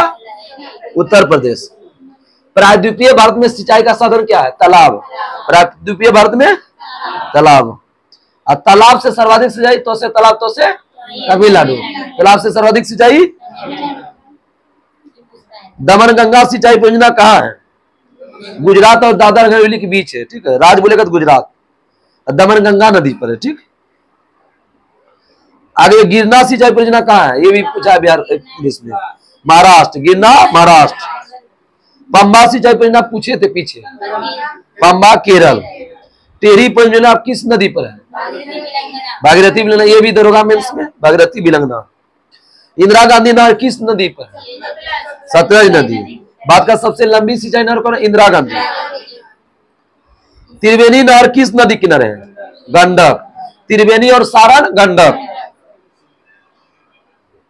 उत्तर प्रदेश। प्रायद्वीपीय भारत में सिंचाई का साधन क्या है? तालाब। प्रायद्वीपीय भारत में तालाब। और तालाब से सर्वाधिक सिंचाई तो से तालाब तो से तमिलनाडु। तालाब से सर्वाधिक सिंचाई। दमन गंगा सिंचाई परियोजना कहाँ है? गुजरात और दादर नगर हवेली के बीच है। ठीक है, राज्य बोलेगा तो गुजरात। दमन गंगा नदी पर है। ठीक, आगे गिरना सिंचाई परियोजना कहाँ है? ये भी पूछा है बिहार पुलिस में। महाराष्ट्र। गिरना महाराष्ट्र। पंबा सिंचाई परियोजना पूछे थे पीछे, पंबा केरल। टेरी परियोजना किस नदी पर है? भागीरथी बिलंगना। ये भी दरोगा मेंस में, भागीरथी बिलंगना। इंदिरा गांधी नहर किस नदी पर है? सतलज नदी। भारत का सबसे लंबी सिंचाई नहर कौन है? इंदिरा गांधी। त्रिवेणी नहर किस नदी किनारे है? गंडक। त्रिवेणी और सारण गंडक।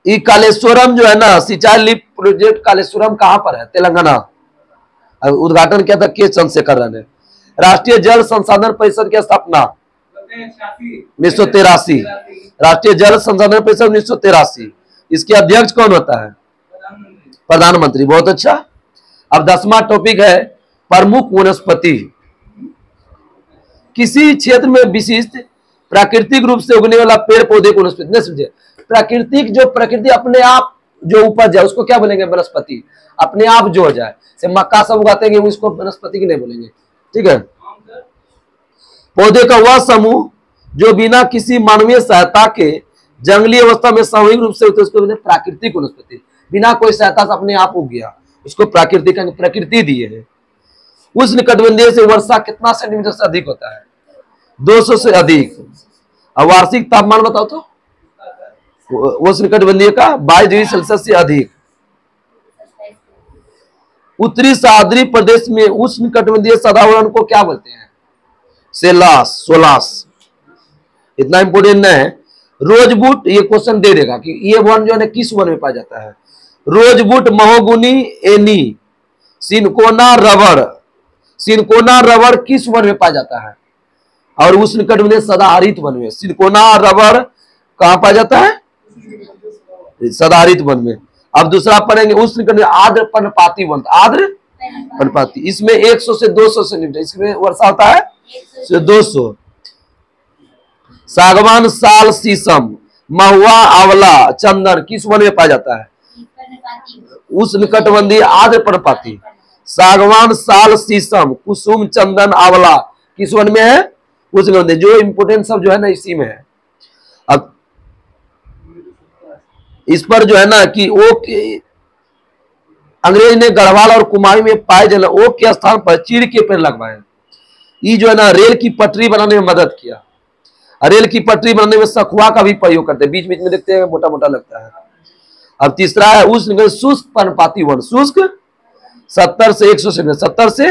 ये कालेश्वरम जो है ना, सिंचाई लिफ्ट प्रोजेक्ट कालेश्वरम कहां पर है? तेलंगाना। उद्घाटन किया था के चंद्रशेखर ने। राष्ट्रीय जल संसाधन परिषद की स्थापना 1983। राष्ट्रीय जल संसाधन परिषद 1983। इसके अध्यक्ष कौन होता है? प्रधानमंत्री। बहुत अच्छा। अब 10वां टॉपिक है प्रमुख वनस्पति। किसी क्षेत्र में विशिष्ट प्राकृतिक रूप से उगने वाला पेड़ पौधे को वनस्पति नहीं समझे। प्राकृतिक जो प्रकृति अपने आप जो उपज है उसको क्या बोलेंगे? वनस्पति। अपने आप जो हो जाए, से मक्का सब उगाते हैं उसको वनस्पति की नहीं बोलेंगे। ठीक है। पौधे का वह समूह जो बिना किसी मानवीय सहायता के जंगली अवस्था में सामूहिक रूप से उसको प्राकृतिक वनस्पति। बिना कोई सहायता से अपने आप उग गया, उसको प्राकृतिक प्रकृति दिए है। उष्णकटिबंधीय से वर्षा कितना सेंटीमीटर से अधिक होता है? 200 से अधिक। और वार्षिक तापमान बताओ तो? उष्णकटिबंधीय का 22 डिग्री सेल्सियस से अधिक। उत्तरी सहाद्री प्रदेश में उष्णकटिबंधीय सदावरण को क्या बोलते हैं? सोलास। इतना इंपोर्टेंट नहीं है। रोजबुट, ये क्वेश्चन दे देगा कि ये वन जो है किस वन में पाया जाता है? Rosewood, mahogany, ebony, cinchona rubber. Cinchona rubber किस वन में पाया जाता है? और उष्णकटिबंधीय सदाहरित वन में। सिनकोना रबर कहां पाया जाता है? सदाहरित वन में। अब दूसरा पढ़ेंगे उष्णकटिबंधीय आर्द्र पर्णपाती वन। आर्द्र पर्णपाती, इसमें 100 से 200 सेंटीमीटर इसमें वर्षा होता है से 200। सागवान, साल, शीशम, महुआ, आंवला, चंदन किस वन में पाया जाता है? उष्णकटिबंधीय आर्द्र पर्णपाती। सागवान, साल, शीशम, कुसुम, चंदन, आंवला किस वन में है? उष्णकटिबंधीय। जो इंपोर्टेंट सब जो है ना इसी में है। अब इस पर जो है ना कि ओक, अंग्रेज ने गढ़वाल और कुमाऊं में पाए जाने ओक के स्थान पर चीड़ के पेड़ लगवाए। ये जो है ना रेल की पटरी बनाने में मदद किया। रेल की पटरी बनाने में सखुआ का भी प्रयोग करते हैं, बीच बीच में देखते हैं मोटा मोटा लगता है। अब तीसरा है उष्ण शुष्क पर्णपाती वन। शुष्क 70 से 100 से 70 से।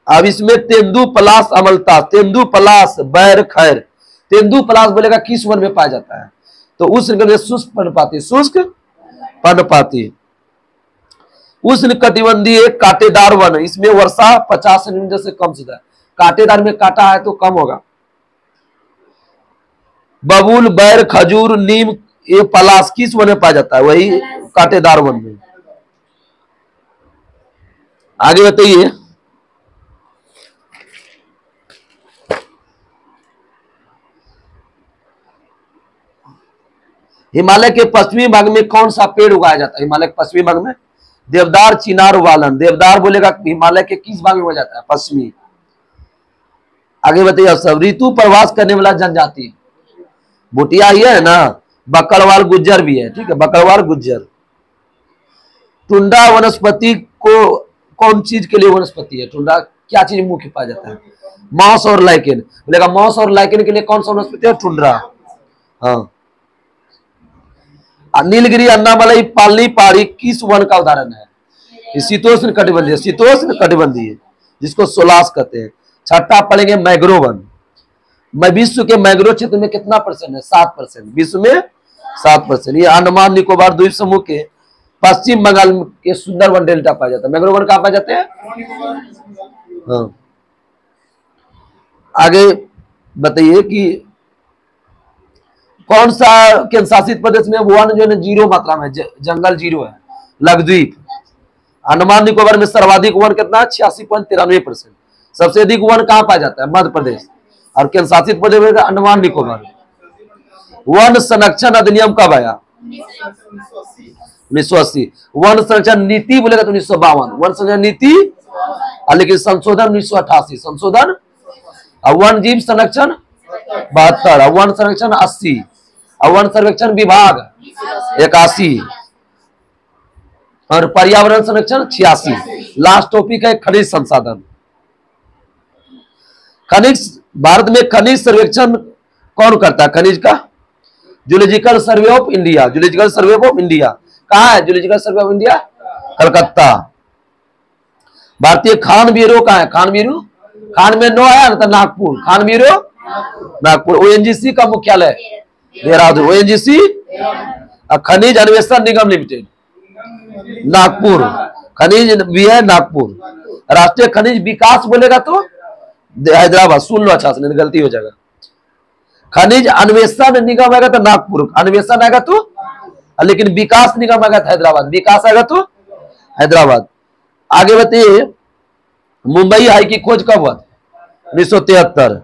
अब इसमें तेंदु पलास, अमलता, तेंदु पलास, बैर खैर। तेंदु पलास बोलेगा किस वन में पाया जाता है? तो उष्ण शुष्क पर्णपाती। शुष्क पर्णपाती। उष्णकटिबंधीय कांटेदार वन, इसमें वर्षा 50 सेंटीमीटर से कम से। कांटेदार में कांटा है तो कम होगा। बबूल, बैर, खजूर, नीम, ये पलास किस वन में पाया जाता है? वही कांटेदार वन में। आगे बताइए। हिमालय के पश्चिमी भाग में कौन सा पेड़ उगाया जाता है? हिमालय के पश्चिमी भाग में देवदार, चिनार, वालन। देवदार बोलेगा हिमालय के किस भाग में उगाया जाता है? पश्चिमी। आगे बताइए सब। ऋतु प्रवास करने वाला जनजाति, भूटिया ही है ना, बकरवाल गुज्जर भी है, ठीक है, बकरवाल गुज्जर। टुंडा वनस्पति को कौन चीज के लिए वनस्पति है? टुंडा क्या चीज मुख्य पाया जाता है? मॉस और लाइकेन। बोलेगा मॉस और लाइकेन के लिए कौन सा वनस्पति है? टुंड्रा। हाँ। नीलगिरी, अन्नामलई, पालनी पहाड़ी किस वन का उदाहरण है? शीतोष्ण कटिबंधीय, शीतोष्ण कटिबंधीय जिसको सोलास कहते हैं। छठा पढ़ेंगे मैग्रो वन। विश्व के मैग्रो क्षेत्र में कितना परसेंट है? 7%। विश्व में 7%। ये अंडमान निकोबार द्वीप समूह के पश्चिम बंगाल के सुंदरवन डेल्टा पाया जाता है। मैग्रो वन कहाँ पाए जाते हैं? हाँ। आगे बताइए कि कौन सा केंद्र शासित प्रदेश में वन जो है 0 मात्रा में, जंगल 0 है? लक्षद्वीप। अंडमान निकोबार में सर्वाधिक वन कितना? 86.93%। सबसे अधिक वन कहाँ पाया जाता है? मध्य प्रदेश। और केंद्र शासित प्रदेश में अंडमान निकोबार। वन संरक्षण अधिनियम कब आया? 1980। वन संरक्षण नीति बोलेगा तो 1952। वन संरक्षण नीति, लेकिन संशोधन 1988। संशोधन। वन जीव संरक्षण 72। वन संरक्षण 80। वन सर्वेक्षण विभाग 81। और पर्यावरण संरक्षण 86। लास्ट टॉपिक है खनिज संसाधन। खनिज, भारत में खनिज सर्वेक्षण कौन करता है? खनिज का zoological survey of India. Zoological survey of India कहाँ है? Zoological survey of India Calcutta. भारतीय खान ब्यूरो कहाँ है? खान ब्यूरो, खान में 9 है ना, नागपुर। खान ब्यूरो नागपुर। ओएनजीसी का मुख्यालय देहरादून। ओएनजीसी खनिज अन्वेषण निगम लिमिटेड नागपुर। खनिज भी है नागपुर। राष्ट्रीय खनिज विकास बोलेगा तो हैदराबाद। सुन लो अच्छा से, नहीं गलती हो जाएगा। खनिज अन्वेषण निगम आएगा तो नागपुर। अन्वेषण आएगा तो, लेकिन विकास निगम आएगा तो हैदराबाद। विकास आएगा तो हैदराबाद। आगे बताइए मुंबई हाई की खोज कब हुआ? 1973।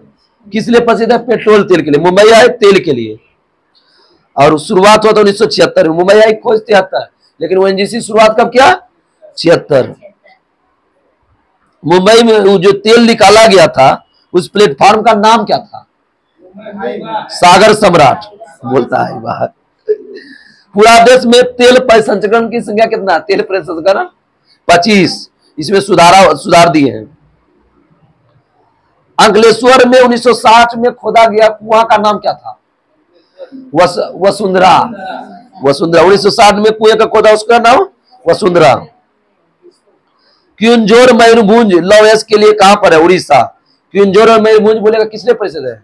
किस लिए प्रसिद्ध है? पेट्रोल तेल के लिए। मुंबई हाई तेल के लिए। और शुरुआत हुआ था 1976 में। मुंबई हाई खोज 73, लेकिन ओएनजीसी शुरुआत कब किया? 76। मुंबई में जो तेल निकाला गया था उस प्लेटफॉर्म का नाम क्या था? सागर सम्राट बोलता है बाहर। पूरा देश में तेल परिसंचरण की संख्या कितना है? तेल परिसंचरण 25। इसमें सुधार दिए हैं। अंकलेश्वर में 1960 में खोदा गया कुआं का नाम क्या था? वसुंधरा। वसुंधरा 1960 में कुएं का खोदा, उसका नाम वसुंधरा। क्यूंजोर मयूरभंज लौ एस के लिए कहां पर है? उड़ीसा। क्यूंजोर और मयूरभंज बोलेगा किस लिए प्रसिद्ध है?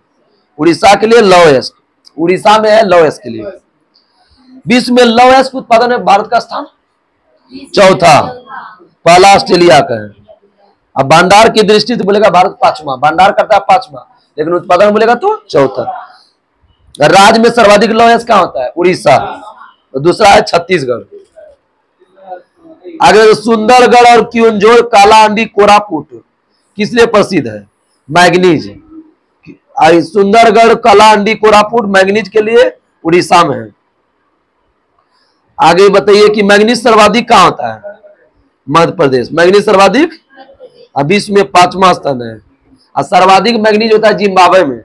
उड़ीसा के लिए लौ एस। उड़ीसा में है लौ एस के लिए। विश्व में लौ एस के उत्पादन में भारत का स्थान 4था। पहला ऑस्ट्रेलिया का है। अब भंडार की दृष्टि से बोलेगा भारत 5वां। भंडार करता है 5वां, लेकिन उत्पादन बोलेगा तो 4था। राज्य में सर्वाधिक लौ एस कहां होता है? उड़ीसा। दूसरा है छत्तीसगढ़। आगे सुंदरगढ़ और क्यूंजोर, कालाहांडी, कोरापुट किस लिए प्रसिद्ध है? मैग्नीज। सुंदरगढ़, कालाहांडी, कोरापुट मैग्नीज के लिए उड़ीसा में है। आगे बताइए कि मैग्नीज सर्वाधिक कहां होता है? मध्य प्रदेश। मैग्नीज सर्वाधिक विश्व में 5वां स्थान है। और सर्वाधिक मैग्नीज होता है जिम्बाब्वे में।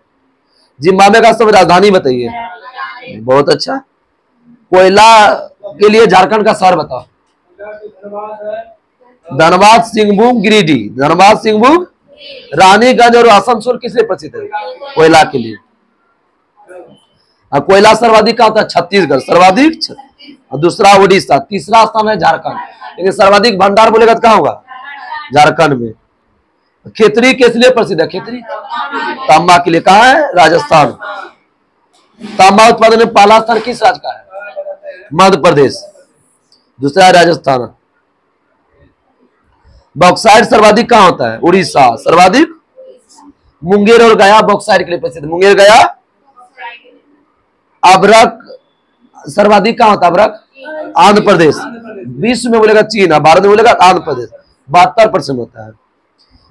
जिम्बाब्वे का सब राजधानी बताइए। बहुत अच्छा। कोयला के लिए झारखंड का शहर बताओ। धनबाद, सिंहभूम, गिरिडीह। धनबाद, सिंहभूम, रानीगंज और आसनसोल किस लिए प्रसिद्ध है? कोयला के लिए। और कोयला सर्वाधिक कहां होता है? छत्तीसगढ़ सर्वाधिक। और दूसरा उड़ीसा। तीसरा स्थान है झारखंड। लेकिन सर्वाधिक भंडार बोलेगा तो कहां होगा? झारखंड में। खेतरी किस लिए प्रसिद्ध है? खेतरी तांबा के लिए। कहां है? राजस्थान। तांबा उत्पादन में पहला स्थान किस राज्य का है? मध्य प्रदेश। दूसरा है राजस्थान। बॉक्साइट सर्वाधिक कहां होता है? उड़ीसा सर्वाधिक। मुंगेर और गया बॉक्साइट के लिए प्रसिद्ध। मुंगेर, गया। अभ्रक सर्वाधिक कहां होता है? अभ्रक आंध्र प्रदेश। विश्व में बोलेगा चीन, भारत में बोलेगा आंध्र प्रदेश। 72% होता है।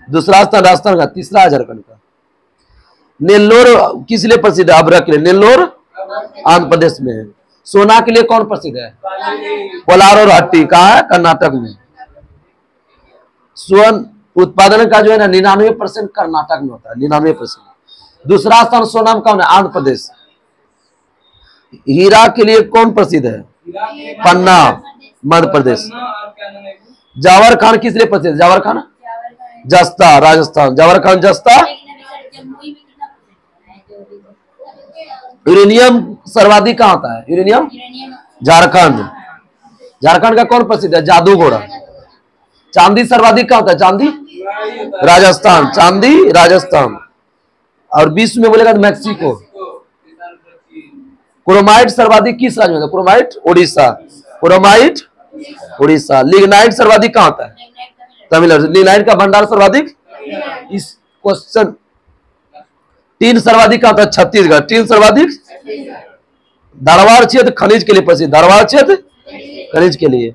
दूसरा स्थान राजस्थान का। तीसरा झारखंड का। नेल्लोर किस लिए प्रसिद्ध है? अभ्रक के लिए। नेल्लोर आंध्र प्रदेश में है। सोना के लिए कौन प्रसिद्ध है? कोलार और हट्टी। कहाँ है? कर्नाटक में। स्वर्ण उत्पादन का जो है ना 99% कर्नाटक में होता है, 99%। दूसरा स्थान सोना में कौन है? आंध्र प्रदेश। हीरा के लिए कौन प्रसिद्ध है? पन्ना, मध्य प्रदेश। जावर खान किस लिए प्रसिद्ध? जावर खान जस्ता, राजस्थान। जावर खान जस्ता। यूरेनियम सर्वाधिक कहाँ होता है? यूरेनियम झारखंड। झारखंड का कौन प्रसिद्ध है? जादूगोड़ा। चांदी सर्वाधिक कहाँ होता है? चांदी राजस्थान। चांदी राजस्थान। और विश्व में बोलेगा तो मैक्सिको। क्रोमाइट सर्वाधिक किस राज्य में? Chromite Orissa. Chromite Orissa. Lignite सर्वाधिक कहाँ होता है? तमिलनाडु। लिग्नाइट का भंडार सर्वाधिक? इस क्वेश्चन। टीन सर्वाधिक कहाँ होता है? छत्तीसगढ़। टीन सर्वाधिक। धारवाड़ क्षेत्र खनिज के लिए प्रसिद्ध। धारवाड़ क्षेत्र खनिज के लिए।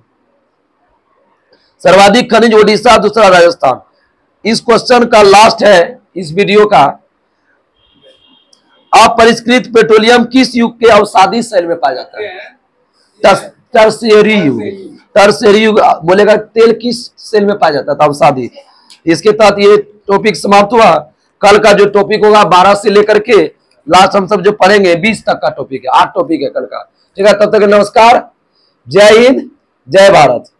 सर्वाधिक खनिज ओडिशा, दूसरा राजस्थान। इस क्वेश्चन का लास्ट है इस वीडियो का। अपरिष्कृत पेट्रोलियम किस युग के अवसादी शैल में पाया जाता है? टर्शियरी युग। टर्शियरी युग बोलेगा तेल किस शैल में पाया जाता है? अवसादी। इसके तहत ये टॉपिक समाप्त हुआ। कल का जो टॉपिक होगा 12 से लेकर के लास्ट हम सब जो पढ़ेंगे 20 तक का टॉपिक है। 8 टॉपिक है कल का। ठीक है, तब तक नमस्कार, जय हिंद, जय भारत।